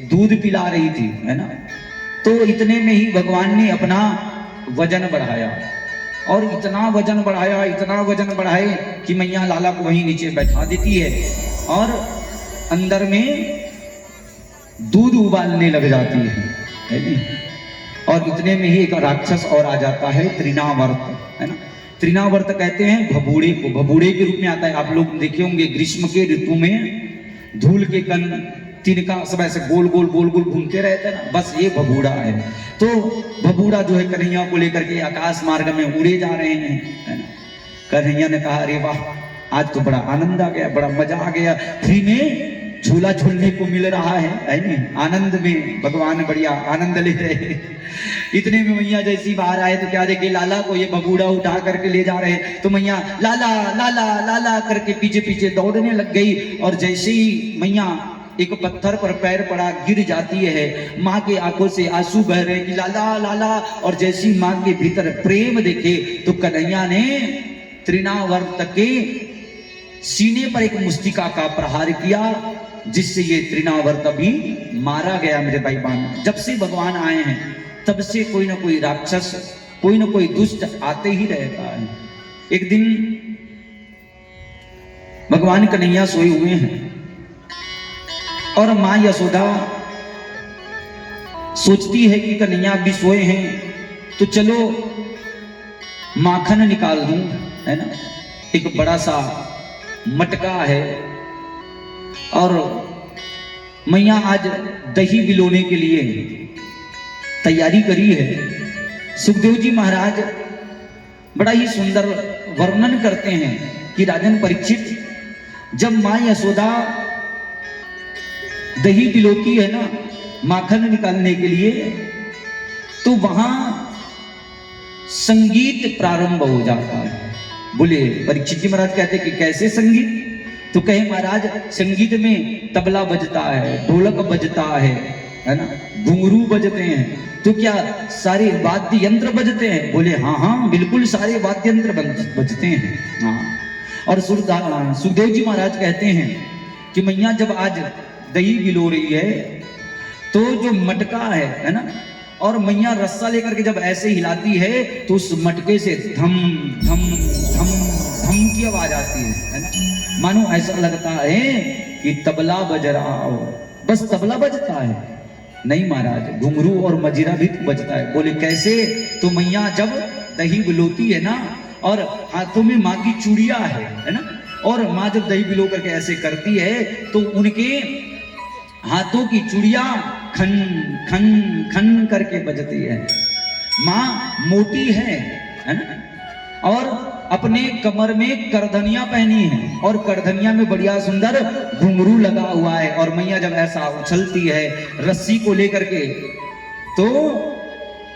दूध पिला रही थी, है ना, तो इतने में ही भगवान ने अपना वजन बढ़ाया और इतना वजन बढ़ाया, इतना वजन बढ़ाए कि मैया लाला को वहीं नीचे बैठा देती है और अंदर में दूध उबालने लग जाती है। और इतने में ही एक राक्षस और आ जाता है, तृणावर्त, है ना। तृणावर्त कहते हैं भबूड़े को, भबूड़े के रूप में आता है। आप लोग देखे होंगे ग्रीष्म के ऋतु में धूल के कण तिनका सब ऐसे गोल गोल घूमते रहते हैं ना, बस ये भबूड़ा है। तो भबूड़ा जो है कन्हैया को लेकर के आकाश मार्ग में उड़े जा रहे हैं, है ना। कन्हैया ने कहा अरे वाह, आज तो बड़ा आनंद आ गया, बड़ा मजा आ गया, फ्री में झूला झूलने को मिल रहा है नहीं, आनंद में भगवान बढ़िया आनंद ले रहे हैं। इतने में मैया जैसी बाहर आए तो क्या देखे, लाला को ये भबूड़ा उठा करके ले जा रहे हैं। तो मैया लाला लाला लाला करके पीछे पीछे दौड़ने लग गई, और जैसे ही मैया एक पत्थर पर पैर पड़ा, गिर जाती है, माँ के आंखों से आंसू बह रहे कि लाला लाला। और जैसी माँ के भीतर प्रेम देखे तो कन्हैया ने तृणावर्त के सीने पर एक मुस्तिका का प्रहार किया, जिससे ये तृणावर्त अभी मारा गया। मेरे भाई बहन, जब से भगवान आए हैं तब से कोई ना कोई राक्षस, कोई ना कोई दुष्ट आते ही रहता है। एक दिन भगवान कन्हैया सोए हुए हैं और मां यशोदा सोचती है कि कन्हैया भी सोए हैं तो चलो माखन निकाल दूं, है ना। एक बड़ा सा मटका है और मैया आज दही बिलोने के लिए तैयारी करी है। सुखदेव जी महाराज बड़ा ही सुंदर वर्णन करते हैं कि राजन परीक्षित, जब मां यशोदा दही बिलोती है ना माखन निकालने के लिए, तो वहां संगीत प्रारंभ हो जाता है। बोले परीक्षित जी महाराज कहते कि कैसे संगीत? तो कहे महाराज संगीत में तबला बजता है, ढोलक बजता है ना, घुंघरू बजते हैं, तो क्या सारे वाद्य यंत्र बजते हैं? बोले हाँ हाँ बिल्कुल सारे वाद्य यंत्र बजते हैं। हाँ, और सुखदेव जी महाराज कहते हैं कि मैया जब आज दही बिलो रही है तो जो मटका है ना, और मैया रस्सा लेकर के जब ऐसे हिलाती है तो उस मटके से धम धम धम धम की आवाज आती है ना, मानो ऐसा लगता है कि तबला बज रहा हो। बस तबला बजता है? नहीं महाराज, घुंघरू और मजीरा भी बजता है। बोले कैसे? तो मैया जब दही बिलोती है ना और हाथों में माँ की चूड़िया है ना, और माँ जब दही बिलो करके ऐसे करती है तो उनके हाथों की चूड़िया खन खन खन करके बजती है। माँ मोटी है ना, और अपने कमर में करधनिया पहनी है और करधनिया में बढ़िया सुंदर घुंघरू लगा हुआ है। और मैया जब ऐसा उछलती है रस्सी को लेकर के तो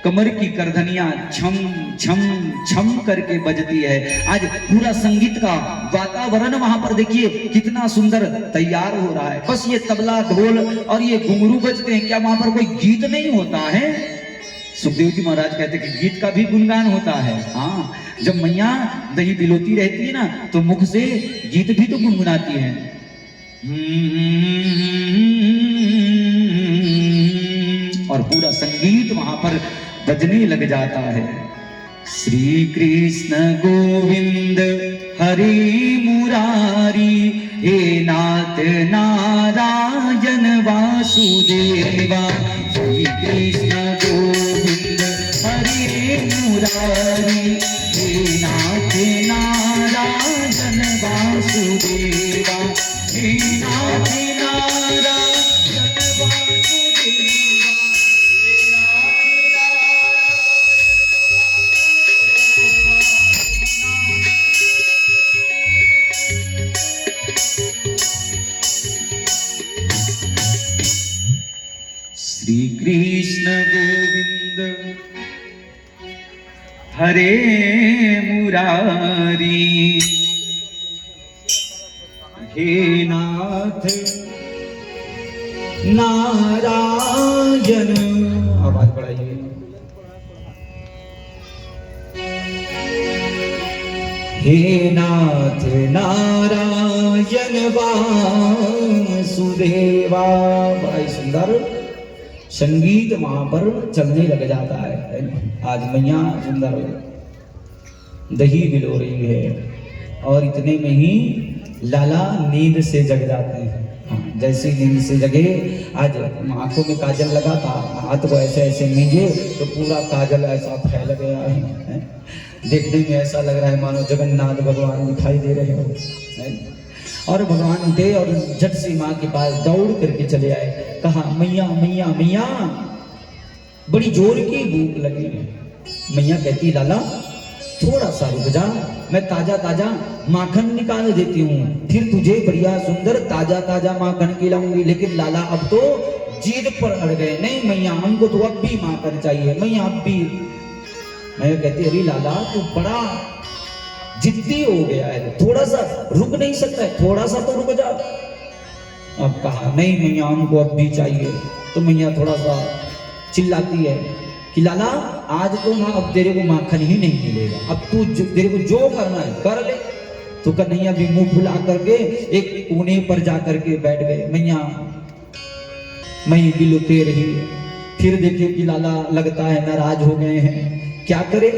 कमर की करधनिया छम छम छम करके बजती है। आज पूरा संगीत का वातावरण वहां पर देखिए कितना सुंदर तैयार हो रहा है। बस ये तबला ढोल और ये घुंघरू बजते हैं, क्या वहां पर कोई गीत नहीं होता है? सुखदेव जी महाराज कहते कि गीत का भी गुणगान होता है। हाँ, जब मैया दही बिलोती रहती है ना तो मुख से गीत भी तो गुनगुनाती है। और पूरा संगीत वहां पर बजने लग जाता है। श्री कृष्ण गोविंद हरे मुरारी, हे नाथ नारायण वासुदेवा। श्री कृष्ण गोविंद हरे मुरारी, हे नाथ नारायण वासुदेवा। हे नाथ नारायण वासुदेवा। श्री कृष्ण गोविंद हरे मुरारी, हे नाथ नारायण। आवाज बढ़ाइए। हे नाथ नारायण वासुदेवा। बड़ा ही सुंदर संगीत वहां पर चलने लग जाता है। आज मैया सुंदर दही बिलो रही है और इतने में ही लाला नींद से जग जाते हैं। हाँ, जैसे नींद से जगे, आज आंखों में काजल लगा था, हाथ को ऐसे ऐसे मीजे तो पूरा काजल ऐसा फैल गया है। देखने में ऐसा लग रहा है मानो जगन्नाथ भगवान दिखाई दे रहे हो। और भगवान उठे और झट से माँ के पास दौड़ करके चले आए। कहा मैया मैया मैया बड़ी जोर की भूख लगी है। मैया कहती लाला थोड़ा सा रुक जा, मैं ताजा ताजा माखन निकाल देती हूँ, फिर तुझे बढ़िया सुंदर ताजा ताजा माखन खिलाऊंगी। लेकिन लाला अब तो जिद पर अड़ गए, नहीं मैया हमको तो अब भी माखन चाहिए, मैया अब भी। मैं कहती अरे लाला तू बड़ा जिद्दी हो गया है, थोड़ा सा रुक नहीं सकता है, थोड़ा सा तो रुक जा। अब कहा नहीं मैया हमको अब भी चाहिए। तो मैया थोड़ा सा चिल्लाती है कि लाला आज तो ना अब तेरे को माखन ही नहीं मिलेगा, अब तू तेरे को जो करना है कर ले। तो कन्हैया भी मुंह फुला करके एक कोने पर जा करके बैठ गए। मैया मैं बिलुते रही। फिर देखे कि लाला लगता है नाराज हो गए हैं, क्या करे।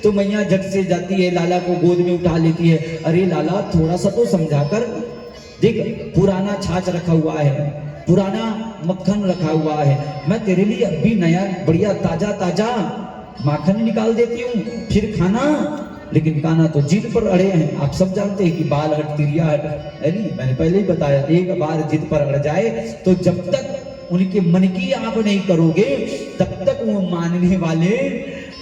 तो मैया झट से जाती है, लाला को गोद में उठा लेती है। अरे लाला थोड़ा सा तो समझा कर देख, पुराना छाछ रखा हुआ है, पुराना मक्खन रखा हुआ है, मैं तेरे लिए अभी नया बढ़िया ताजा ताजा माखन निकाल देती हूँ, फिर खाना। लेकिन कान्हा तो जिद पर अड़े हैं। आप सब जानते हैं कि बाल हट तिरिया हट, है नहीं, मैंने पहले ही बताया, एक बार जिद पर अड़ जाए तो जब तक उनके मन की आप नहीं करोगे तब तक वो मानने वाले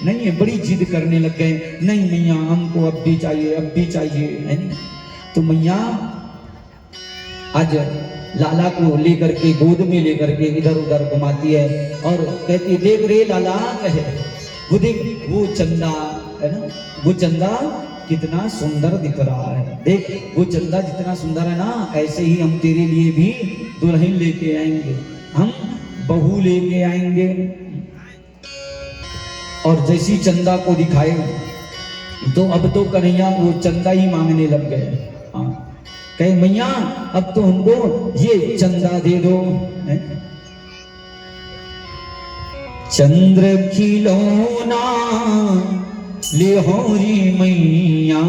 नहीं है। बड़ी जिद करने लग गए, नहीं मैया हमको अब भी चाहिए, अब भी चाहिए, है नहीं। तो मैया आज लाला को लेकर के गोद में लेकर के इधर उधर घुमाती है और कहती देख रे लाला, कहे वो देख वो चंदा है ना, वो चंदा कितना सुंदर दिख रहा है, देख वो चंदा जितना सुंदर है ना, ऐसे ही हम तेरे लिए भी दुल्हन लेके आएंगे, हम बहू लेके आएंगे। और जैसी चंदा को दिखाए तो अब तो कन्हैया वो चंदा ही मांगने लग गए। हाँ कहे मैया अब तो हमको ये चंदा दे दो। चंद्र खिलौना ले होरी मैया,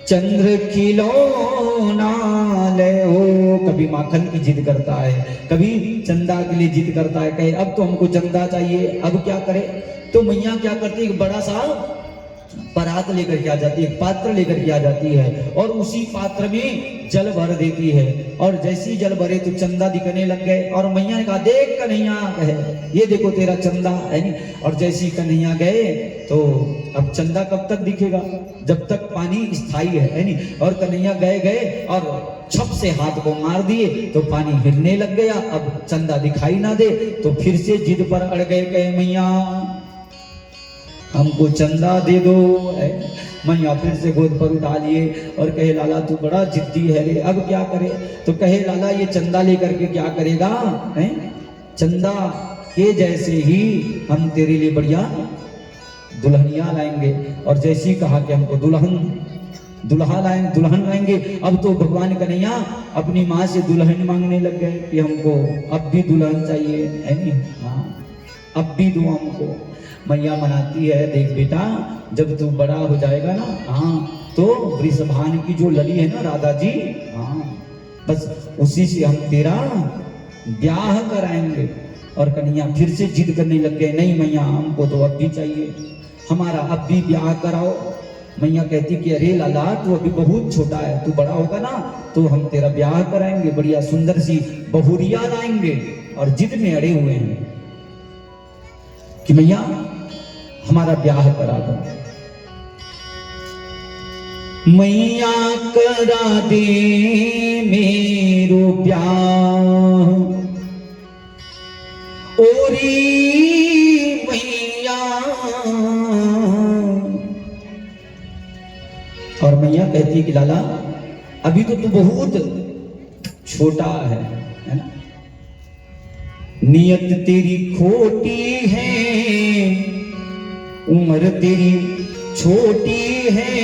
चंद्र खिलौना ले हो। कभी माखन की जिद करता है, कभी चंदा के लिए जिद करता है, कहे अब तो हमको चंदा चाहिए, अब क्या करे। तो मैया क्या करती है, बड़ा सा परात लेकर के आ जाती है, पात्र लेकर के आ जाती है और उसी पात्र में जल भर देती है। और जैसी जल भरे तो चंदा दिखने लग गए। और मैया ने कहा देख कन्हैया, कहे ये देखो तेरा चंदा है नहीं। और जैसी कन्हैया गए तो अब चंदा कब तक दिखेगा, जब तक पानी स्थायी है नहीं। और कन्हैया गए गए और छप से हाथ को मार दिए तो पानी हिलने लग गया, अब चंदा दिखाई ना दे। तो फिर से जिद पर अड़ गए, कहे मैया हमको चंदा दे दो। मैया फिर से गोद पर उठा लिए और कहे लाला तू बड़ा जिद्दी है रे, अब क्या करे। तो कहे लाला ये चंदा लेकर के क्या करेगा, है चंदा के जैसे ही हम तेरे लिए बढ़िया दुल्हनिया लाएंगे। और जैसे ही कहा कि हमको दुल्हन लाएंगे। अब तो भगवान कन्हैया अपनी माँ से दुल्हन मांगने लग गए कि हमको अब भी दुल्हन चाहिए, है नहीं, हाँ अब भी दो हमको। मैया मनाती है, देख बेटा जब तू बड़ा हो जाएगा ना, हाँ तो वृषभान की जो लली है ना राधा जी, हाँ बस उसी से हम तेरा ब्याह कराएंगे। और कन्हैया फिर से जिद करने लग गए, नहीं मैया हमको तो अब भी चाहिए, हमारा अब भी ब्याह कराओ। मैया कहती कि अरे लाला तू अभी बहुत छोटा है, तू बड़ा होगा ना तो हम तेरा ब्याह कराएंगे, बढ़िया सुंदर सी बहुरिया लाएंगे। और जिद में अड़े हुए हैं कि मैया हमारा ब्याह करा दो। मैया करा दे मेरो ब्याह ओरी मैया। और मैया कहती है कि लाला अभी तो तू बहुत छोटा है ना, नियत तेरी खोटी है, उम्र तेरी छोटी है,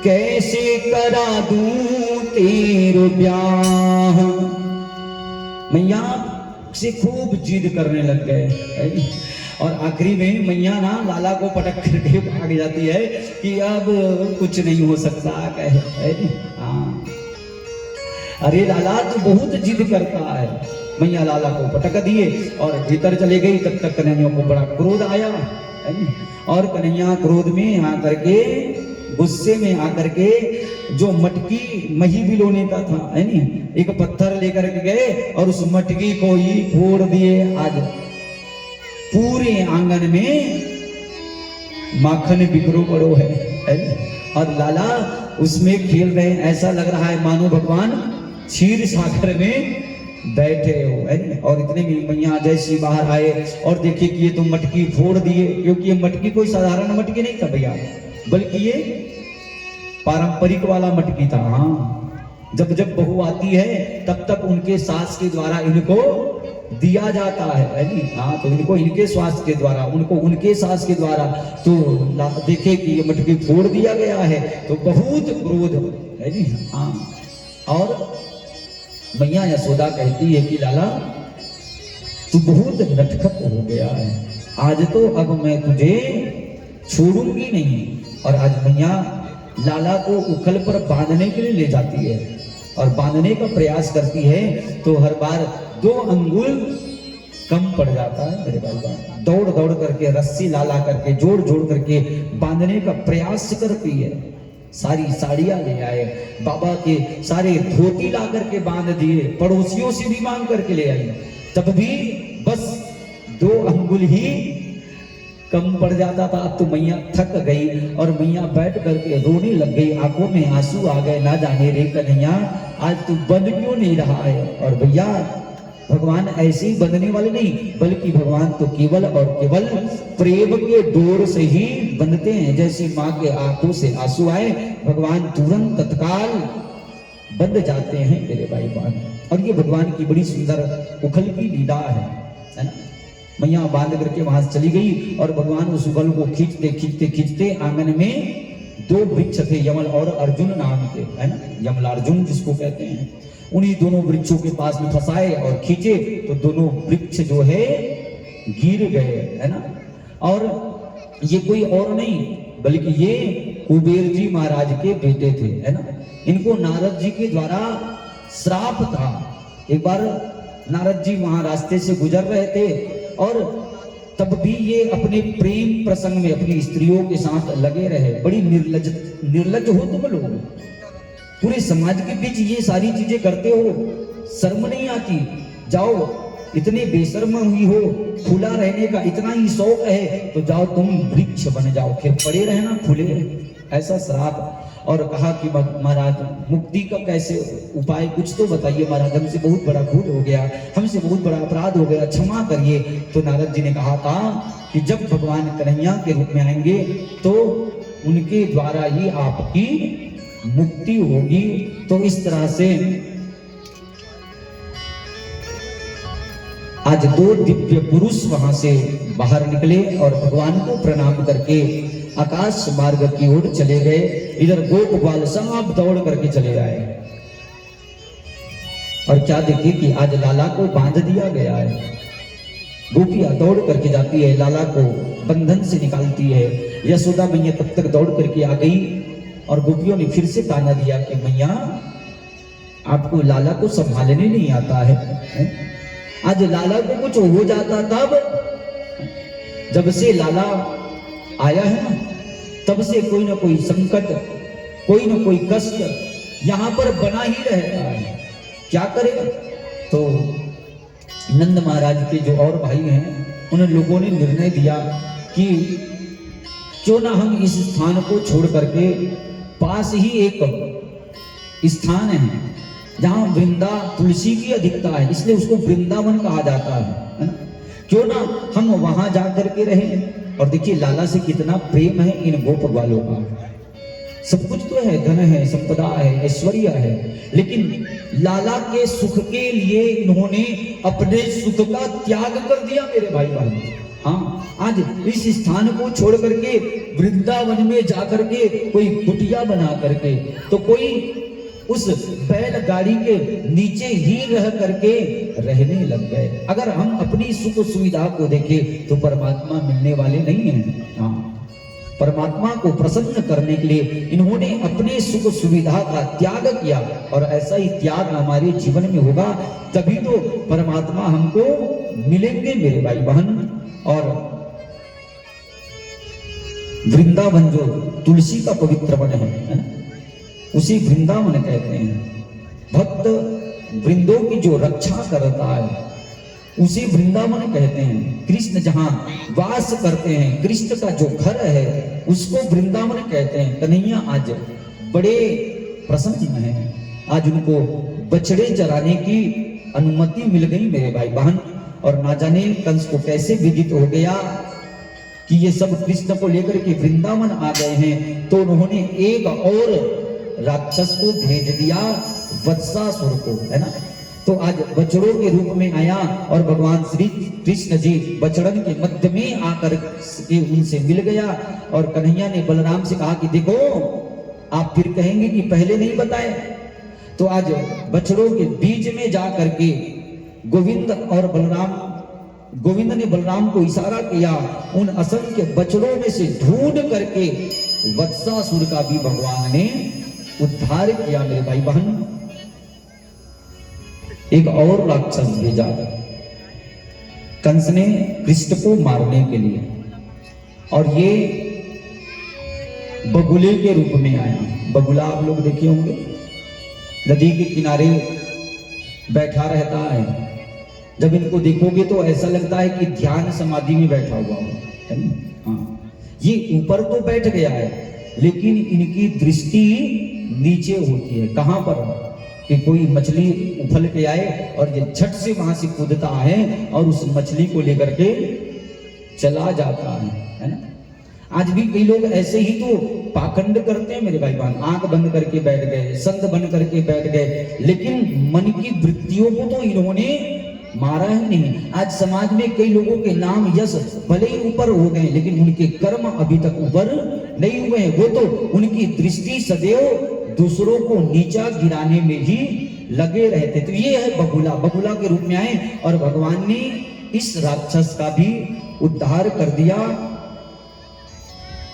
कैसे करा दूं तेरो ब्याह। मैया से खूब जिद करने लग गए। और आखिरी में मैया ना लाला को पटक करके भाग जाती है कि अब कुछ नहीं हो सकता, कहे हाँ अरे लाला तू बहुत जिद करता है। मैया लाला को पटक दिए और भीतर चले गई। तब तक कन्हैया को बड़ा क्रोध आया और कन्हैया क्रोध में यहाँ करके गुस्से में आकर के जो मटकी मही भिगोने का था, है नी, एक पत्थर लेकर के गए और उस मटकी को ही फोड़ दिए। आज पूरे आंगन में माखन बिखरो पड़ो है और लाला उसमें खेल रहे हैं। ऐसा लग रहा है मानो भगवान क्षीर सागर में बैठे हो, है। और इतने में मैया जैसी बाहर आए और देखे कि ये तो मटकी फोड़ दिए, क्योंकि ये मटकी कोई साधारण मटकी नहीं था भैया, बल्कि ये पारंपरिक वाला मटकी था। हाँ, जब जब बहू आती है तब तक उनके सास के द्वारा इनको दिया जाता है नी। हाँ, तो इनको इनके स्वास्थ्य के द्वारा, उनको उनके सास के द्वारा, तो देखे कि ये मटकी फोड़ दिया गया है तो बहुत क्रोध है नी। हाँ, और मैया यशोदा कहती है कि लाला तू बहुत नटखट हो गया है, आज तो अब मैं तुझे छोड़ूंगी नहीं। और आज मैया लाला को उखल पर बांधने के लिए ले जाती है और बांधने का प्रयास करती है तो हर बार 2 अंगुल कम पड़ जाता है मेरे भाई। दौड़ दौड़ करके रस्सी ला करके जोड़ जोड़ करके बांधने का प्रयास करती है। सारी साड़ियां ले आए, बाबा के सारे धोती ला करके बांध दिए, पड़ोसियों से भी मांग करके ले आई, तब भी बस 2 अंगुल ही कम पड़ जाता था। अब तो मैया थक गई और मैया बैठ करके रोने लग गई, आंखों में आंसू आ गए। ना जाने रे कन्हैया आज तू बंद क्यों नहीं रहा है। और भैया भगवान ऐसे ही बंधने वाले नहीं, बल्कि भगवान तो केवल और केवल प्रेम के डोर से ही बंधते हैं। जैसे माँ के आंखों से आंसू आए, भगवान तुरंत तत्काल बंध जाते हैं मेरे भाई बहन। और ये भगवान की बड़ी सुंदर उखल की लीला है ना। मैया बांध करके वहां से चली गई और भगवान उस उखल को खींचते खींचते खींचते आंगन में 2 वृक्ष थे, यमल और अर्जुन नाम के, है ना, यमलार्जुन जिसको कहते हैं। उन्हीं दोनों वृक्षों के पास में फंसाए और खींचे तो दोनों वृक्ष जो है गिर गए, है ना। और ये कोई और नहीं बल्कि ये कुबेर जी महाराज के बेटे थे, है ना। इनको नारद जी के द्वारा श्राप था। एक बार नारद जी वहां रास्ते से गुजर रहे थे और तब भी ये अपने प्रेम प्रसंग में अपनी स्त्रियों के साथ लगे रहे। बड़ी निर्लज हो तुम लोग, पूरे समाज के बीच ये सारी चीजें करते हो, शर्म नहीं आती। जाओ, इतने बेशर्म हुई हो, खुला रहने का इतना ही शौक है तो जाओ तुम वृक्ष बन जाओ, फिर पड़े रहना खुले। ऐसा श्राप। और कहा कि महाराज मुक्ति का कैसे उपाय कुछ तो बताइए महाराज, हमसे बहुत बड़ा भूल हो गया, हमसे बहुत बड़ा अपराध हो गया, क्षमा करिए। तो नारद जी ने कहा था कि जब भगवान कन्हैया के रूप में आएंगे तो उनके द्वारा ही आपकी मुक्ति होगी। तो इस तरह से आज 2 दिव्य पुरुष वहां से बाहर निकले और भगवान को प्रणाम करके आकाश मार्ग की ओर चले गए। इधर गोप ग्वाल सब दौड़ करके चले आए और क्या देखे कि आज लाला को बांध दिया गया है। गोपियां दौड़ करके जाती है, लाला को बंधन से निकालती है। यशोदा मैया तब तक दौड़ करके आ गई और गोपियों ने फिर से ताना दिया कि मैया आपको लाला को संभालने नहीं आता है। आज लाला को कुछ हो जाता तब, जब से लाला आया है ना तब से कोई ना कोई संकट, कोई ना कोई कष्ट यहां पर बना ही रहता है। क्या करेगा। तो नंद महाराज के जो और भाई हैं उन लोगों ने निर्णय दिया कि क्यों ना हम इस स्थान को छोड़ करके पास ही एक स्थान है जहां वृंदा तुलसी की अधिकता है, इसलिए उसको वृंदावन कहा जाता है ना। क्यों ना हम वहां जाकर के रहें। और देखिए लाला से कितना प्रेम है इन गोप ग्वालों का। सब कुछ तो है, धन है, संपदा है, ऐश्वर्य है, लेकिन लाला के सुख के लिए इन्होंने अपने सुख का त्याग कर दिया मेरे भाई बहन। हाँ, आज इस स्थान को छोड़ करके वृंदावन में जाकर के कोई कुटिया बना करके, तो कोई उस बैलगाड़ी के नीचे ही रह करके रहने लग गए। अगर हम अपनी सुख सुविधा को देखें तो परमात्मा मिलने वाले नहीं हैं। हाँ, परमात्मा को प्रसन्न करने के लिए इन्होंने अपने सुख सुविधा का त्याग किया और ऐसा ही त्याग हमारे जीवन में होगा तभी तो परमात्मा हमको मिलेंगे मेरे भाई बहन। और वृंदावन जो तुलसी का पवित्र वन है ना, उसी वृंदावन कहते हैं। भक्त वृंदों की जो रक्षा करता है उसी वृंदावन कहते हैं। कृष्ण जहां वास करते हैं, कृष्ण का जो घर है उसको वृंदावन कहते हैं। कन्हैया आज बड़े प्रसन्न हैं, आज उनको बछड़े चराने की अनुमति मिल गई मेरे भाई बहन। और ना जाने कंस को कैसे विदित हो गया कि ये सब कृष्ण को लेकर के वृंदावन आ गए हैं, तो उन्होंने एक और राक्षस को भेज दिया, वत्सासुर को, है ना। तो आज बछड़ों के रूप में आया और भगवान श्री कृष्ण जी बछड़न के मध्य में आकर के उनसे मिल गया। और कन्हैया ने बलराम से कहा कि देखो आप फिर कहेंगे कि पहले नहीं बताए। तो आज बछड़ों के बीच में जा करके गोविंद और बलराम, गोविंद ने बलराम को इशारा किया, उन असंख्य बछड़ों में से ढूंढ करके वत्सासुर का भी भगवान ने उद्धार किया मेरे भाई बहन। एक और राक्षस भेजा कंस ने कृष्ण को मारने के लिए, और ये बगुले के रूप में आया। बगुला आप लोग देखे होंगे, नदी के किनारे बैठा रहता है। जब इनको देखोगे तो ऐसा लगता है कि ध्यान समाधि में बैठा हुआ है ना। हाँ, ये ऊपर तो बैठ गया है लेकिन इनकी दृष्टि नीचे होती है। कहां पर कि कोई मछली उफल के आए और ये झट से वहां से कूदता है और उस मछली को लेकर के चला जाता है ना। आज भी कई लोग ऐसे ही तो पाखंड करते हैं मेरे भाई बहन, आंख बंद करके बैठ गए, संत बन करके बैठ गए, लेकिन मन की वृत्तियों को तो इन्होंने मारा ही नहीं। आज समाज में कई लोगों के नाम यश भले ही ऊपर हो गए लेकिन उनके कर्म अभी तक ऊपर नहीं हुए हैं। वो तो उनकी दृष्टि सदैव दूसरों को नीचा गिराने में ही लगे रहते। तो ये है बगुला, बगुला के रूप में आए और भगवान ने इस राक्षस का भी उद्धार कर दिया।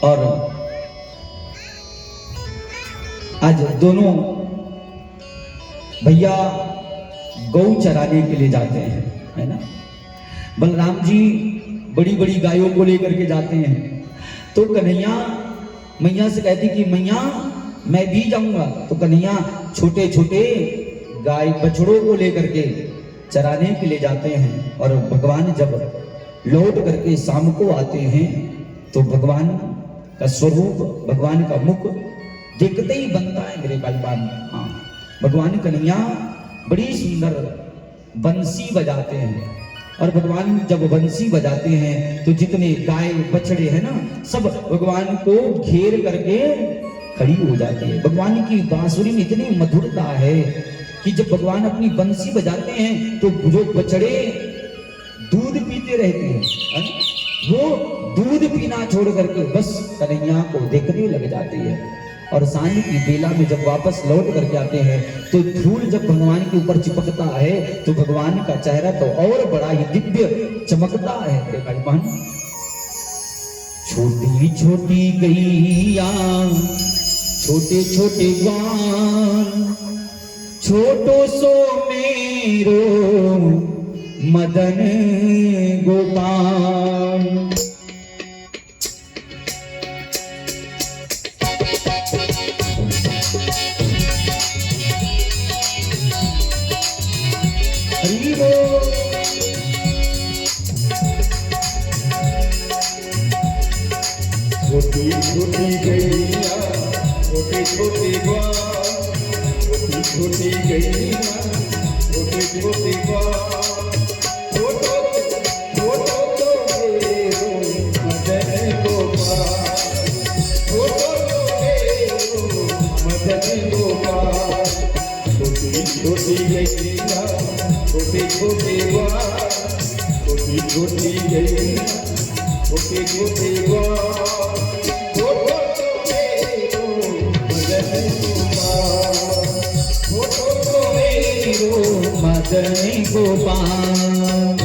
और आज दोनों भैया गौ चराने के लिए जाते हैं, है ना। बलराम जी बड़ी बड़ी गायों को लेकर के जाते हैं, तो कन्हैया मैया से कहती कि मैया मैं भी जाऊंगा। तो कन्हैया छोटे छोटे गाय बछड़ों को लेकर के चराने के लिए जाते हैं। और भगवान जब लौट करके शाम को आते हैं तो भगवान का स्वरूप, भगवान का मुख देखते ही बनता है मेरे भाई बहन। हाँ, भगवान कन्हैया बड़ी सुंदर बंसी बजाते हैं। और भगवान जब बंसी बजाते हैं तो जितने गाय बछड़े हैं ना, सब भगवान को घेर करके खड़ी हो जाती है। भगवान की बांसुरी में इतनी मधुरता है कि जब भगवान अपनी बंसी बजाते हैं तो जो बछड़े दूध पीते रहते हैं वो दूध पीना छोड़ करके बस कन्हैया को देखने लग जाती है। और सांझ की बेला में जब वापस लौट करके आते हैं तो धूल जब भगवान के ऊपर चिपकता है तो भगवान का चेहरा तो और बड़ा ही दिव्य चमकता है मेरे भाई बहन। छोटी छोटी गैया छोटे छोटे ग्वाल, छोटो सो मेरो मदन गोपाल। हरि बोल। छोटी छोटी गैया छोटे छोटे ग्वाल, छोटी छोटी गैया छोटे छोटे ग्वाल, छोटो छोटो तो मेरो मदन गोपाल, छोटो तो मेरो मदन गोपाल। छोटी छोटी गैया छोटे छोटे ग्वाल, छोटी छोटी गैया छोटे छोटे ग्वाल, छोटो तो मेरो मदन गोपाल, छोटो तो मेरो मदन गोपाल।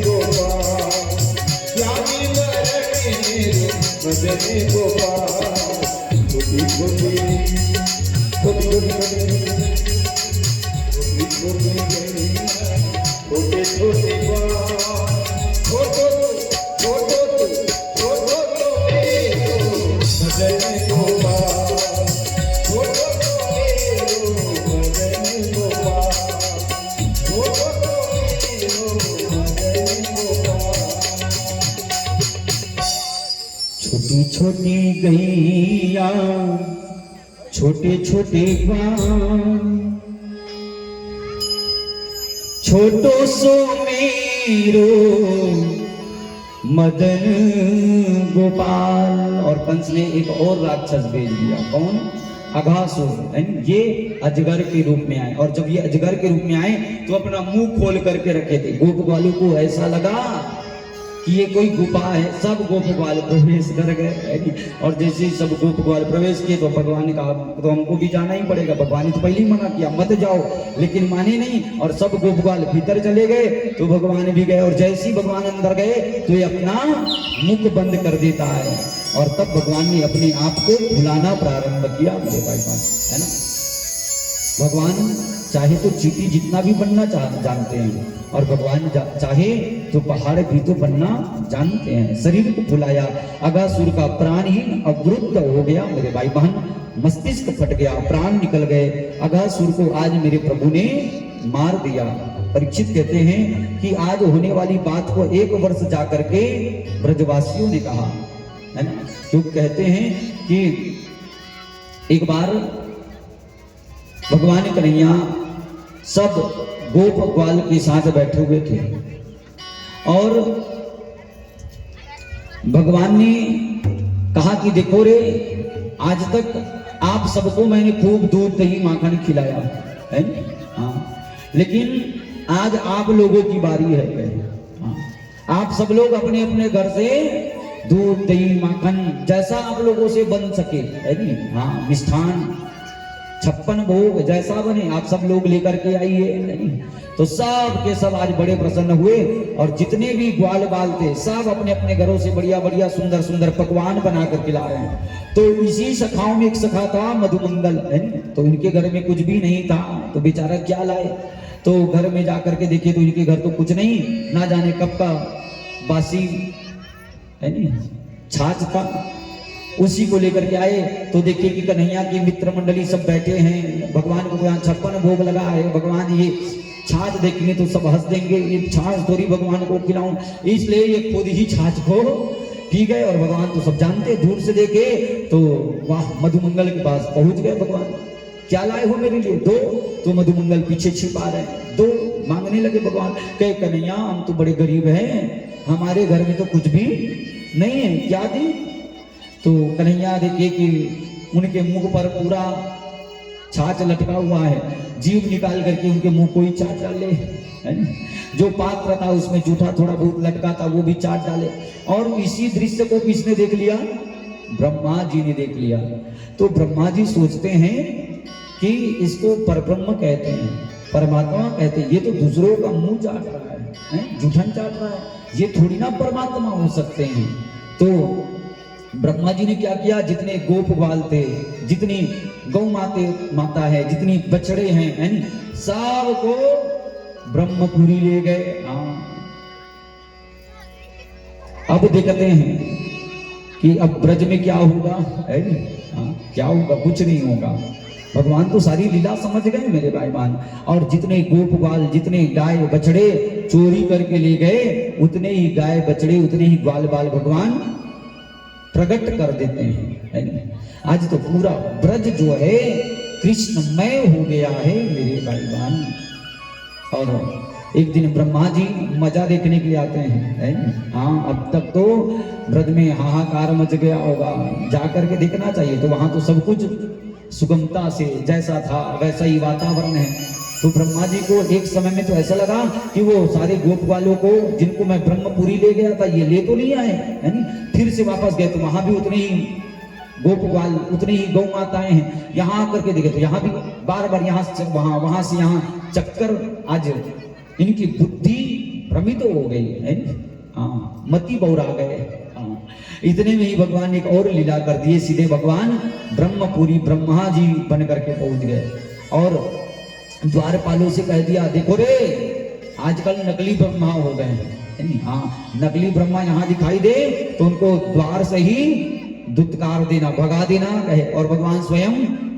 गोपाल श्यामी बरने मेरे मदन गोपाल छोटी छोटी छोटी छोटी छोटे छोटे छोटो छोटो छोटो तो मेरो मदन गोपाल छोटो तो मेरो मदन गोपाल छोटो तो मेरो मदन गोपाल छोटी छोटी गैया छोटे छोटे ग्वाल छोटो सो मेरो मदन गोपाल। और कंस ने एक और राक्षस भेज दिया, कौन? अघासुर। ये अजगर के रूप में आए, और जब ये अजगर के रूप में आए तो अपना मुंह खोल करके रखे थे। गोप ग्वालों को ऐसा लगा कि ये कोई गुफा है, सब गोप ग्वाल प्रवेश कर गए। और जैसे ही सब गोप ग्वाल प्रवेश किए तो भगवान ने कहा तो हमको भी जाना ही पड़ेगा। भगवान ने तो पहले ही मना किया मत जाओ, लेकिन माने नहीं और सब गोप ग्वाल भीतर चले गए तो भगवान भी गए। और जैसे ही भगवान अंदर गए तो ये अपना मुख बंद कर देता है, और तब भगवान ने अपने आप को भुलाना प्रारंभ किया। मेरे भाई है ना, भगवान चाहे तो चींटी जितना भी बनना जानते हैं, और भगवान चाहे तो पहाड़ भी तो बनना जानते हैं। शरीर को भुलाया, अघासुर का प्राण ही अवरुद्ध हो गया। मेरे भाई बहन, मस्तिष्क फट गया, प्राण निकल गए। अघासुर को आज मेरे प्रभु ने मार दिया। परीक्षित कहते हैं कि आज होने वाली बात को 1 वर्ष जाकर के ब्रजवासियों ने कहा, है ना, क्योंकि कहते हैं कि एक बार भगवान कन्हैया सब गोप ग्वाल के साथ बैठे हुए थे, और भगवान ने कहा कि देखो रे, आज तक आप सबको मैंने खूब दूध दही माखन खिलाया है, हाँ, लेकिन आज आप लोगों की बारी है। हाँ, आप सब लोग अपने अपने घर से दूध दही माखन जैसा आप लोगों से बन सके, है नहीं, हाँ, मिष्ठान 56 भोग जैसा बने आप सब लोग लेकर के आइए। तो सब के सब आज बड़े प्रसन्न हुए, और जितने भी ग्वाल बाल थे सब अपने अपने घरों से बढ़िया बढ़िया सुंदर सुंदर पकवान बना कर खिला रहे हैं। तो इसी सखाओं में एक सखा था मधुमंगल, है, तो इनके घर में कुछ भी नहीं था, तो बेचारा क्या लाए। तो घर में जाकर के देखे तो इनके घर तो कुछ नहीं, ना जाने कब का बासी, है नी, छाछ था, उसी को लेकर के आए। तो देखिए कि कन्हैया की मित्र मंडली सब बैठे हैं, भगवान को यहाँ 56 भोग लगा है। भगवान ये छाछ देखेंगे तो सब हंस देंगे, ये छाछ थोड़ी भगवान को खिलाऊं, इसलिए ये खुद ही छाछ को पी गए। और भगवान तो सब जानते, दूर से देखे तो वाह, मधुमंगल के पास पहुंच गए। भगवान क्या लाए हो मेरे लिए? दो। तो मधुमंगल पीछे छिपा रहे, दो मांगने लगे। भगवान कहे कन्हैया हम तो बड़े गरीब हैं, हमारे घर में तो कुछ भी नहीं है, क्या दी? तो कन्हैया देखिए कि उनके मुंह पर पूरा छाछ लटका हुआ है, जीभ निकाल करके उनके मुंह को ही चाट डाले, है ना? जो पात्र था उसमें जूठा थोड़ा बहुत लटका था वो भी चाट डाले। और इसी दृश्य को किसने देख लिया? ब्रह्मा जी ने देख लिया। तो ब्रह्मा जी सोचते हैं कि इसको परब्रह्म कहते हैं, परमात्मा कहते हैं, ये तो दूसरों का मुंह चाट रहा है, जूठन चाट रहा है, ये थोड़ी ना परमात्मा हो सकते हैं। तो ब्रह्मा जी ने क्या किया, जितने गोप ग्वाल थे, जितनी गौ माता है, जितनी बछड़े हैं, सब को ब्रह्मपुरी ले गए। अब देखते हैं कि अब ब्रज में क्या होगा, है क्या होगा? कुछ नहीं होगा। भगवान तो सारी लीला समझ गए मेरे भाई बहन। और जितने गोप ग्वाल, जितने गाय बछड़े चोरी करके ले गए, उतने ही गाय बछड़े, उतने ही ग्वाल बाल भगवान प्रकट कर देते हैं। आज तो पूरा ब्रज जो है कृष्णमय हो गया है मेरे भाई बहन। और एक दिन ब्रह्मा जी मजा देखने के लिए आते हैं, हाँ, अब तक तो ब्रज में हाहाकार मच गया होगा, जाकर के देखना चाहिए। तो वहां तो सब कुछ सुगमता से जैसा था वैसा ही वातावरण है। तो ब्रह्मा जी को एक समय में तो ऐसा लगा कि वो सारे गोप वालों को, जिनको मैं ब्रह्मपुरी ले गया था, ये ले तो नहीं आए, है नी? फिर से वापस गए तो वहां भी उतने ही गोप ग्वाल, उतनी ही गौ माताएं हैं। यहाँ आकर के देखे तो यहाँ भी बार बार यहाँ से वहां, वहां से यहाँ चक्कर। आज इनकी बुद्धि भ्रमित हो गई है। हाँ, मति बौरा गए। हाँ, इतने में ही भगवान ने एक और लीला कर दी, सीधे भगवान ब्रह्मपुरी ब्रह्मा जी बन करके पहुंच गए और द्वारपालों से कह दिया, देखो रे आजकल नकली ब्रह्मा हो गए हैं। हाँ, नकली ब्रह्मा यहाँ दिखाई दे तो उनको द्वार से ही दुत्कार देना, भगा देना कहे। और भगवान स्वयं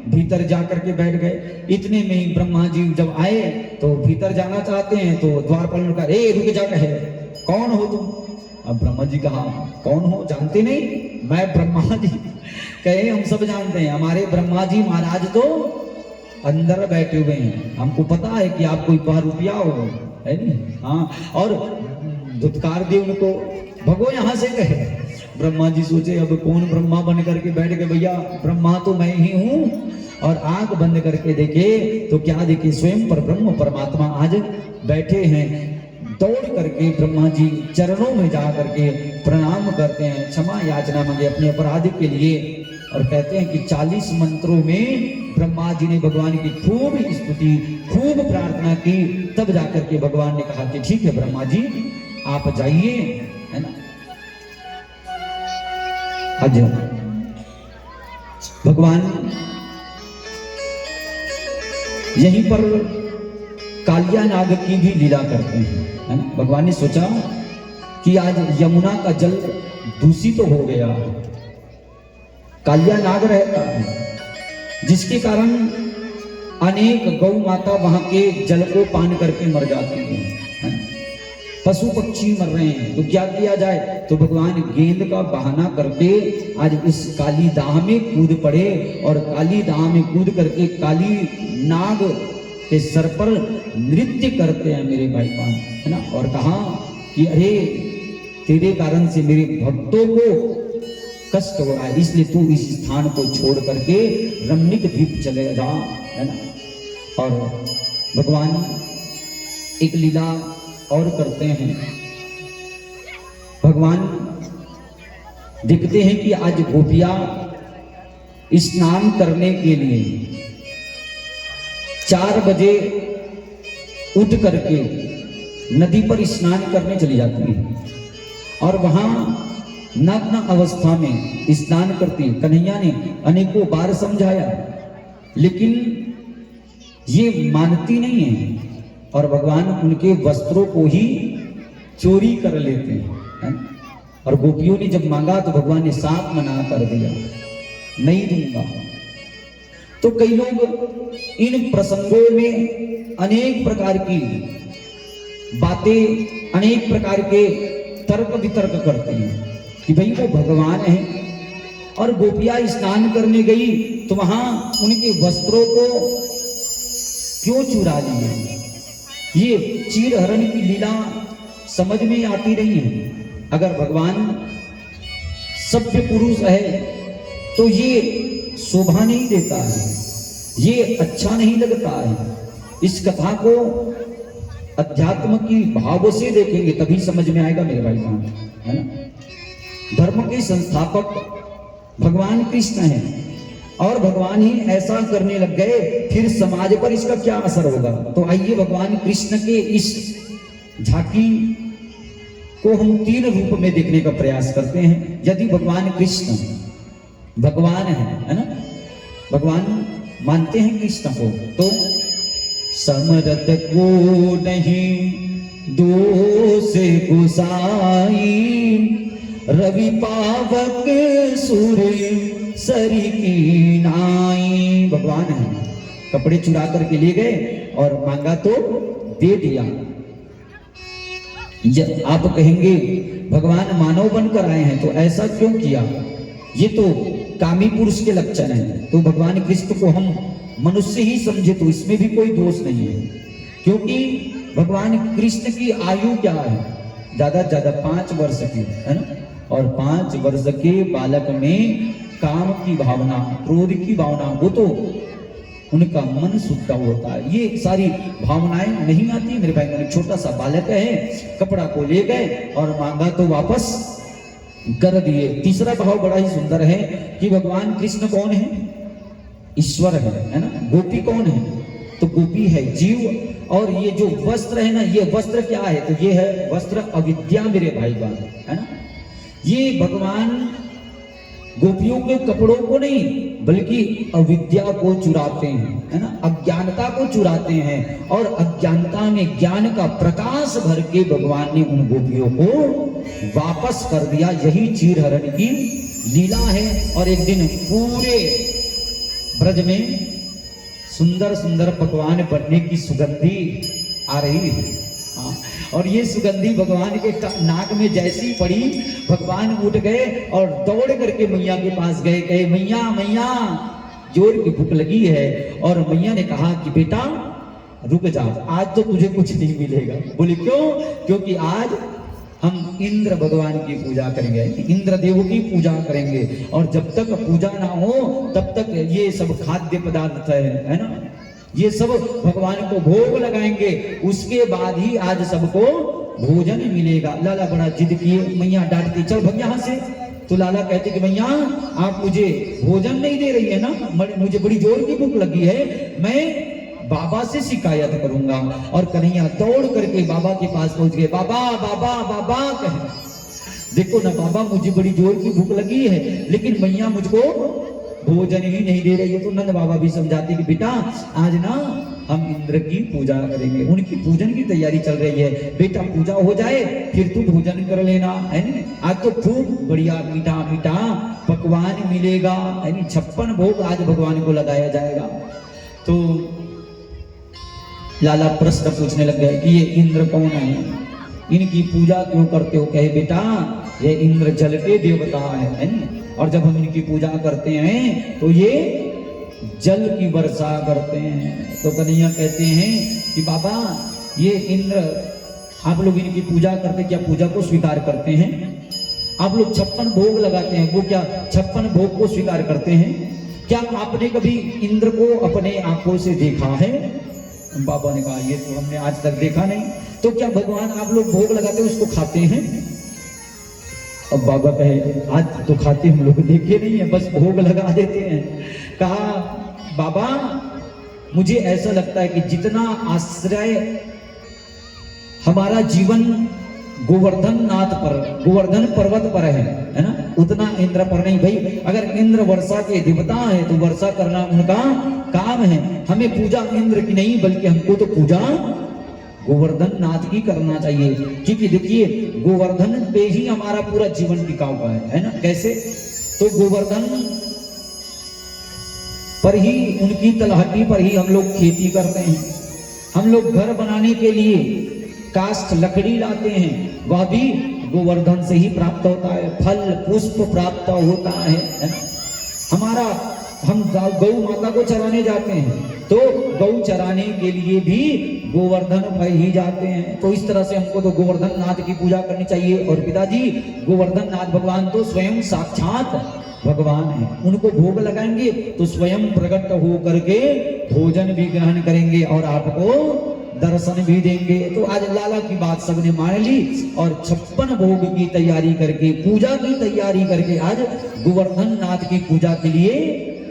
भीतर जा करके बैठ गए। इतने में ही ब्रह्मा जी जब आए तो भीतर जाना चाहते हैं तो द्वारपाल ने कहा, ए रुक जा, कहे कौन हो तुम? अब ब्रह्मा जी कहा, कौन हो, जानते नहीं? मैं ब्रह्मा जी। कहे हम सब जानते हैं, हमारे ब्रह्मा जी महाराज तो अंदर बैठे हुए हैं, हमको पता है कि आप कोई बहरूपिया हो, है नहीं? हाँ, और धुतकार दे उनको, भगो यहाँ से कहे। ब्रह्मा जी सोचे अब कौन ब्रह्मा बन करके बैठ गए, भैया ब्रह्मा तो मैं ही हूँ। और आंख बंद करके देखे तो क्या देखे, स्वयं पर ब्रह्म परमात्मा आज बैठे हैं। दौड़ करके ब्रह्मा जी चरणों में जा करके प्रणाम करते हैं, क्षमा याचना मांगे अपने अपराध के लिए और कहते हैं कि 40 मंत्रों में ब्रह्मा जी ने भगवान की खूब स्तुति, खूब प्रार्थना की। तब जाकर के भगवान ने कहा कि ठीक है ब्रह्मा जी आप जाइए, है ना। आज भगवान यहीं पर कालिया नाग की भी लीला करते हैं, है ना। भगवान ने सोचा कि आज यमुना का जल दूषित तो हो गया, कालिया नाग रहता है जिसके कारण अनेक गौ माता वहां के जल को पान करके मर जाती है, पशु पक्षी मर रहे हैं। तो क्या किया जाए, तो भगवान गेंद का बहाना करके आज उस काली दाह में कूद पड़े और काली दाह में कूद करके काली नाग के सर पर नृत्य करते हैं मेरे भाई बहन, है ना। और कहा कि अरे तेरे कारण से मेरे भक्तों को कष्ट हो रहा है, इसलिए तू इस स्थान को छोड़ करके रमणीक द्वीप चले जा, है ना। और भगवान एक लीला और करते हैं। भगवान देखते हैं कि आज गोपियां स्नान करने के लिए 4 बजे उठ करके नदी पर स्नान करने चली जाती हैं और वहां नग्न अवस्था में स्नान करती। कन्हैया ने अनेकों बार समझाया लेकिन ये मानती नहीं है और भगवान उनके वस्त्रों को ही चोरी कर लेते हैं। और गोपियों ने जब मांगा तो भगवान ने साफ मना कर दिया, नहीं दूंगा। तो कई लोग इन प्रसंगों में अनेक प्रकार की बातें, अनेक प्रकार के तर्क वितर्क करते हैं कि भाई वो भगवान है और गोपियां स्नान करने गई तो वहां उनके वस्त्रों को क्यों चुरा लिए। ये चीर हरण की लीला समझ में आती नहीं है। अगर भगवान सभ्य पुरुष है तो ये शोभा नहीं देता है, ये अच्छा नहीं लगता है। इस कथा को अध्यात्म की भाव से देखेंगे तभी समझ में आएगा मेरे भाई बहन, है ना। धर्म के संस्थापक भगवान कृष्ण हैं और भगवान ही ऐसा करने लग गए, फिर समाज पर इसका क्या असर होगा। तो आइए भगवान कृष्ण के इस झांकी को हम 3 रूप में देखने का प्रयास करते हैं। यदि भगवान कृष्ण भगवान है ना, भगवान मानते हैं कृष्ण को, तो समरथ को नहीं दोष गुसाई, रवि पावक सूर्य सरी की नाई। भगवान है, कपड़े चुरा करके ले गए और मांगा तो दे दिया। आप कहेंगे भगवान मानव बनकर आए हैं तो ऐसा क्यों किया, ये तो कामी पुरुष के लक्षण है। तो भगवान कृष्ण को हम मनुष्य ही समझे तो इसमें भी कोई दोष नहीं है, क्योंकि भगवान कृष्ण की आयु क्या है, ज्यादा से ज्यादा 5 वर्ष की, है ना। और 5 वर्ष के बालक में काम की भावना, क्रोध की भावना, वो तो उनका मन शुद्ध होता है। ये सारी भावनाएं नहीं आती मेरे भाई। मेरे छोटा सा बालक है, कपड़ा को ले गए और मांगा तो वापस कर दिए। तीसरा भाव बड़ा ही सुंदर है कि भगवान कृष्ण कौन है, ईश्वर है ना। गोपी कौन है, तो गोपी है जीव, और ये जो वस्त्र है ना, ये वस्त्र क्या है, तो ये है वस्त्र अविद्या मेरे भाई बहन, है ना। ये भगवान गोपियों के कपड़ों को नहीं बल्कि अविद्या को चुराते हैं, है ना, अज्ञानता को चुराते हैं, और अज्ञानता में ज्ञान का प्रकाश भर के भगवान ने उन गोपियों को वापस कर दिया। यही चीर हरण की लीला है। और एक दिन पूरे ब्रज में सुंदर सुंदर पकवान बनने की सुगंधी आ रही है। हाँ, और ये सुगंधी भगवान के नाक में जैसी पड़ी, भगवान उठ गए और दौड़ करके मैया के पास गए, कहे मैया मैया जोर की भूख लगी है। और मैया ने कहा कि बेटा रुक जा, आज तो तुझे कुछ नहीं मिलेगा। बोले क्यों? क्योंकि आज हम इंद्र भगवान की पूजा करेंगे, इंद्र देव की पूजा करेंगे, और जब तक पूजा ना हो तब तक ये सब खाद्य पदार्थ है ना, ये सब भगवान को भोग लगाएंगे, उसके बाद ही आज सबको भोजन मिलेगा। लाला बड़ा जिद किए, मैया डांटती चल भग यहाँ से। तो लाला कहते कि मैया आप मुझे भोजन नहीं दे रही है ना, मुझे बड़ी जोर की भूख लगी है, मैं बाबा से शिकायत करूंगा। और कन्हैया दौड़ करके बाबा के पास पहुंच गए। बाबा बाबा बाबा कहे, देखो ना बाबा मुझे बड़ी जोर की भूख लगी है, लेकिन मैया मुझको भोजन ही नहीं दे रही है। तो नंद बाबा भी समझाते कि बेटा आज ना हम इंद्र की पूजा करेंगे, उनकी पूजन की तैयारी चल रही है, बेटा पूजा हो जाए फिर तू भोजन कर लेना, है ना। आज तो खूब बढ़िया मीठा मीठा पकवान मिलेगा, है ना, 56 भोग आज भगवान को लगाया जाएगा। तो लाला प्रश्न पूछने लग गए कि ये इंद्र कौन है, इनकी पूजा क्यों करते हो? कहे बेटा ये इंद्र जल के देवता है ना, और जब हम इनकी पूजा करते हैं तो ये जल की वर्षा करते हैं। तो कन्हैया कहते हैं कि बाबा ये इंद्र, आप लोग इनकी पूजा करते, क्या पूजा को स्वीकार करते हैं? आप लोग 56 भोग लगाते हैं, वो क्या 56 भोग को स्वीकार करते हैं? क्या आपने कभी इंद्र को अपने आंखों से देखा है? बाबा ने कहा ये तो हमने आज तक देखा नहीं। तो क्या भगवान आप लोग भोग लगाते उसको खाते हैं? अब बाबा कहे आज तो खाते हम लोग देखे नहीं है, बस भोग लगा देते हैं। कहा बाबा मुझे ऐसा लगता है कि जितना आश्रय हमारा जीवन गोवर्धन नाथ पर, गोवर्धन पर्वत पर है ना, उतना इंद्र पर नहीं। भाई अगर इंद्र वर्षा के देवता है तो वर्षा करना उनका काम है, हमें पूजा इंद्र की नहीं बल्कि हमको तो पूजा गोवर्धन नाथ की करना चाहिए। क्योंकि देखिए गोवर्धन पे ही हमारा पूरा जीवन टिका हुआ है ना। कैसे? तो गोवर्धन पर ही, उनकी तलहटी पर ही हम लोग खेती करते हैं। हम लोग घर बनाने के लिए काष्ठ लकड़ी लाते हैं, वह भी गोवर्धन से ही प्राप्त होता है। फल पुष्प प्राप्त होता है ना? हमारा हम गौ माता को चराने जाते हैं तो गौ चराने के लिए भी गोवर्धन पर ही जाते हैं। तो इस तरह से हमको तो गोवर्धन नाथ की पूजा करनी चाहिए। और पिताजी गोवर्धन नाथ भगवान तो स्वयं साक्षात भगवान है, उनको भोग लगाएंगे तो स्वयं प्रकट हो करके भोजन भी ग्रहण करेंगे और आपको दर्शन भी देंगे। तो आज लाला की बात सबने मान ली और 56 भोग की तैयारी करके, पूजा की तैयारी करके आज गोवर्धन नाथ की पूजा के लिए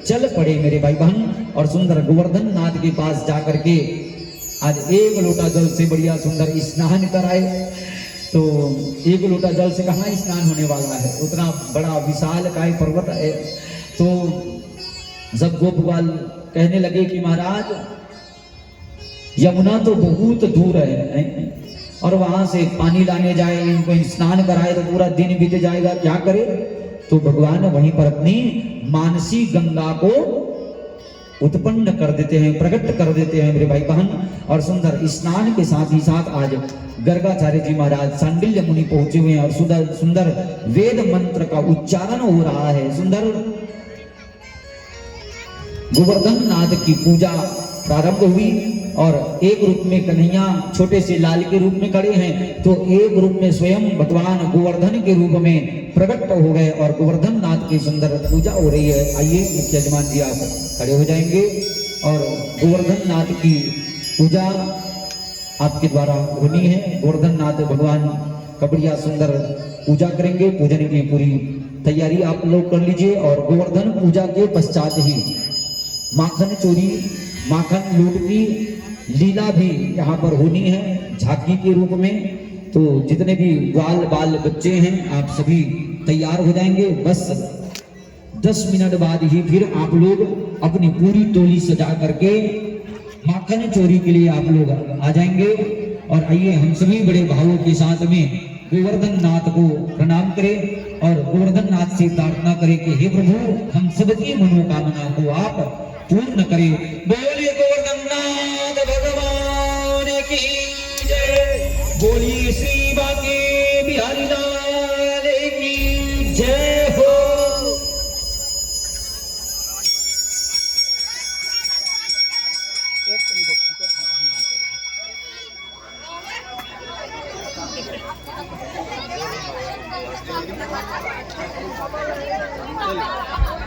चल पड़े मेरे भाई बहन। और सुंदर गोवर्धन नाथ के पास जाकर के आज 1 लोटा जल से बढ़िया सुंदर स्नान कराए। तो 1 लोटा जल से कहाँ स्नान होने वाला है, उतना बड़ा विशाल काय पर्वत है। तो जब गोपवाल कहने लगे कि महाराज यमुना तो बहुत दूर है और वहां से पानी लाने जाए, इनको स्नान कराए तो पूरा दिन बीत जाएगा, क्या करे? तो भगवान वहीं पर अपनी मानसी गंगा को उत्पन्न कर देते हैं, प्रकट कर देते हैं मेरे भाई बहन। और सुंदर स्नान के साथ ही साथ आज गर्गाचार्य जी महाराज सांडिल्य मुनि पहुंचे हुए हैं और सुंदर सुंदर वेद मंत्र का उच्चारण हो रहा है। सुंदर गोवर्धन नाथ की पूजा प्रारंभ हुई और एक रूप में कन्हैया छोटे से लाल के रूप में खड़े हैं, तो एक रूप में स्वयं भगवान गोवर्धन के रूप में प्रकट हो गए और गोवर्धन नाथ की सुंदर पूजा हो रही है। आइए मुख्य यजमान जी आप खड़े हो जाएंगे और गोवर्धन नाथ की पूजा आपके द्वारा होनी है। गोवर्धन नाथ भगवान का बढ़िया सुंदर पूजा करेंगे, पूजन की पूरी तैयारी आप लोग कर लीजिए। और गोवर्धन पूजा के पश्चात ही माखन चोरी माखन लूट की लीला भी यहाँ पर होनी है झांकी के रूप में। तो जितने भी ग्वाल बाल बच्चे हैं आप सभी तैयार हो जाएंगे। बस 10 मिनट बाद ही फिर आप लोग अपनी पूरी टोली सजा करके माखन चोरी के लिए आप लोग आ जाएंगे। और आइए हम सभी बड़े भावों के साथ में गोवर्धन नाथ को प्रणाम करें और गोवर्धन नाथ से प्रार्थना करें कि हे प्रभु हम सबकी मनोकामना को आप पूर्ण करें। बोलिए गोवर्धन नाथ भगवान की जय, बोलिए श्री बांके बिहारी लाल की जय हो। Thank you.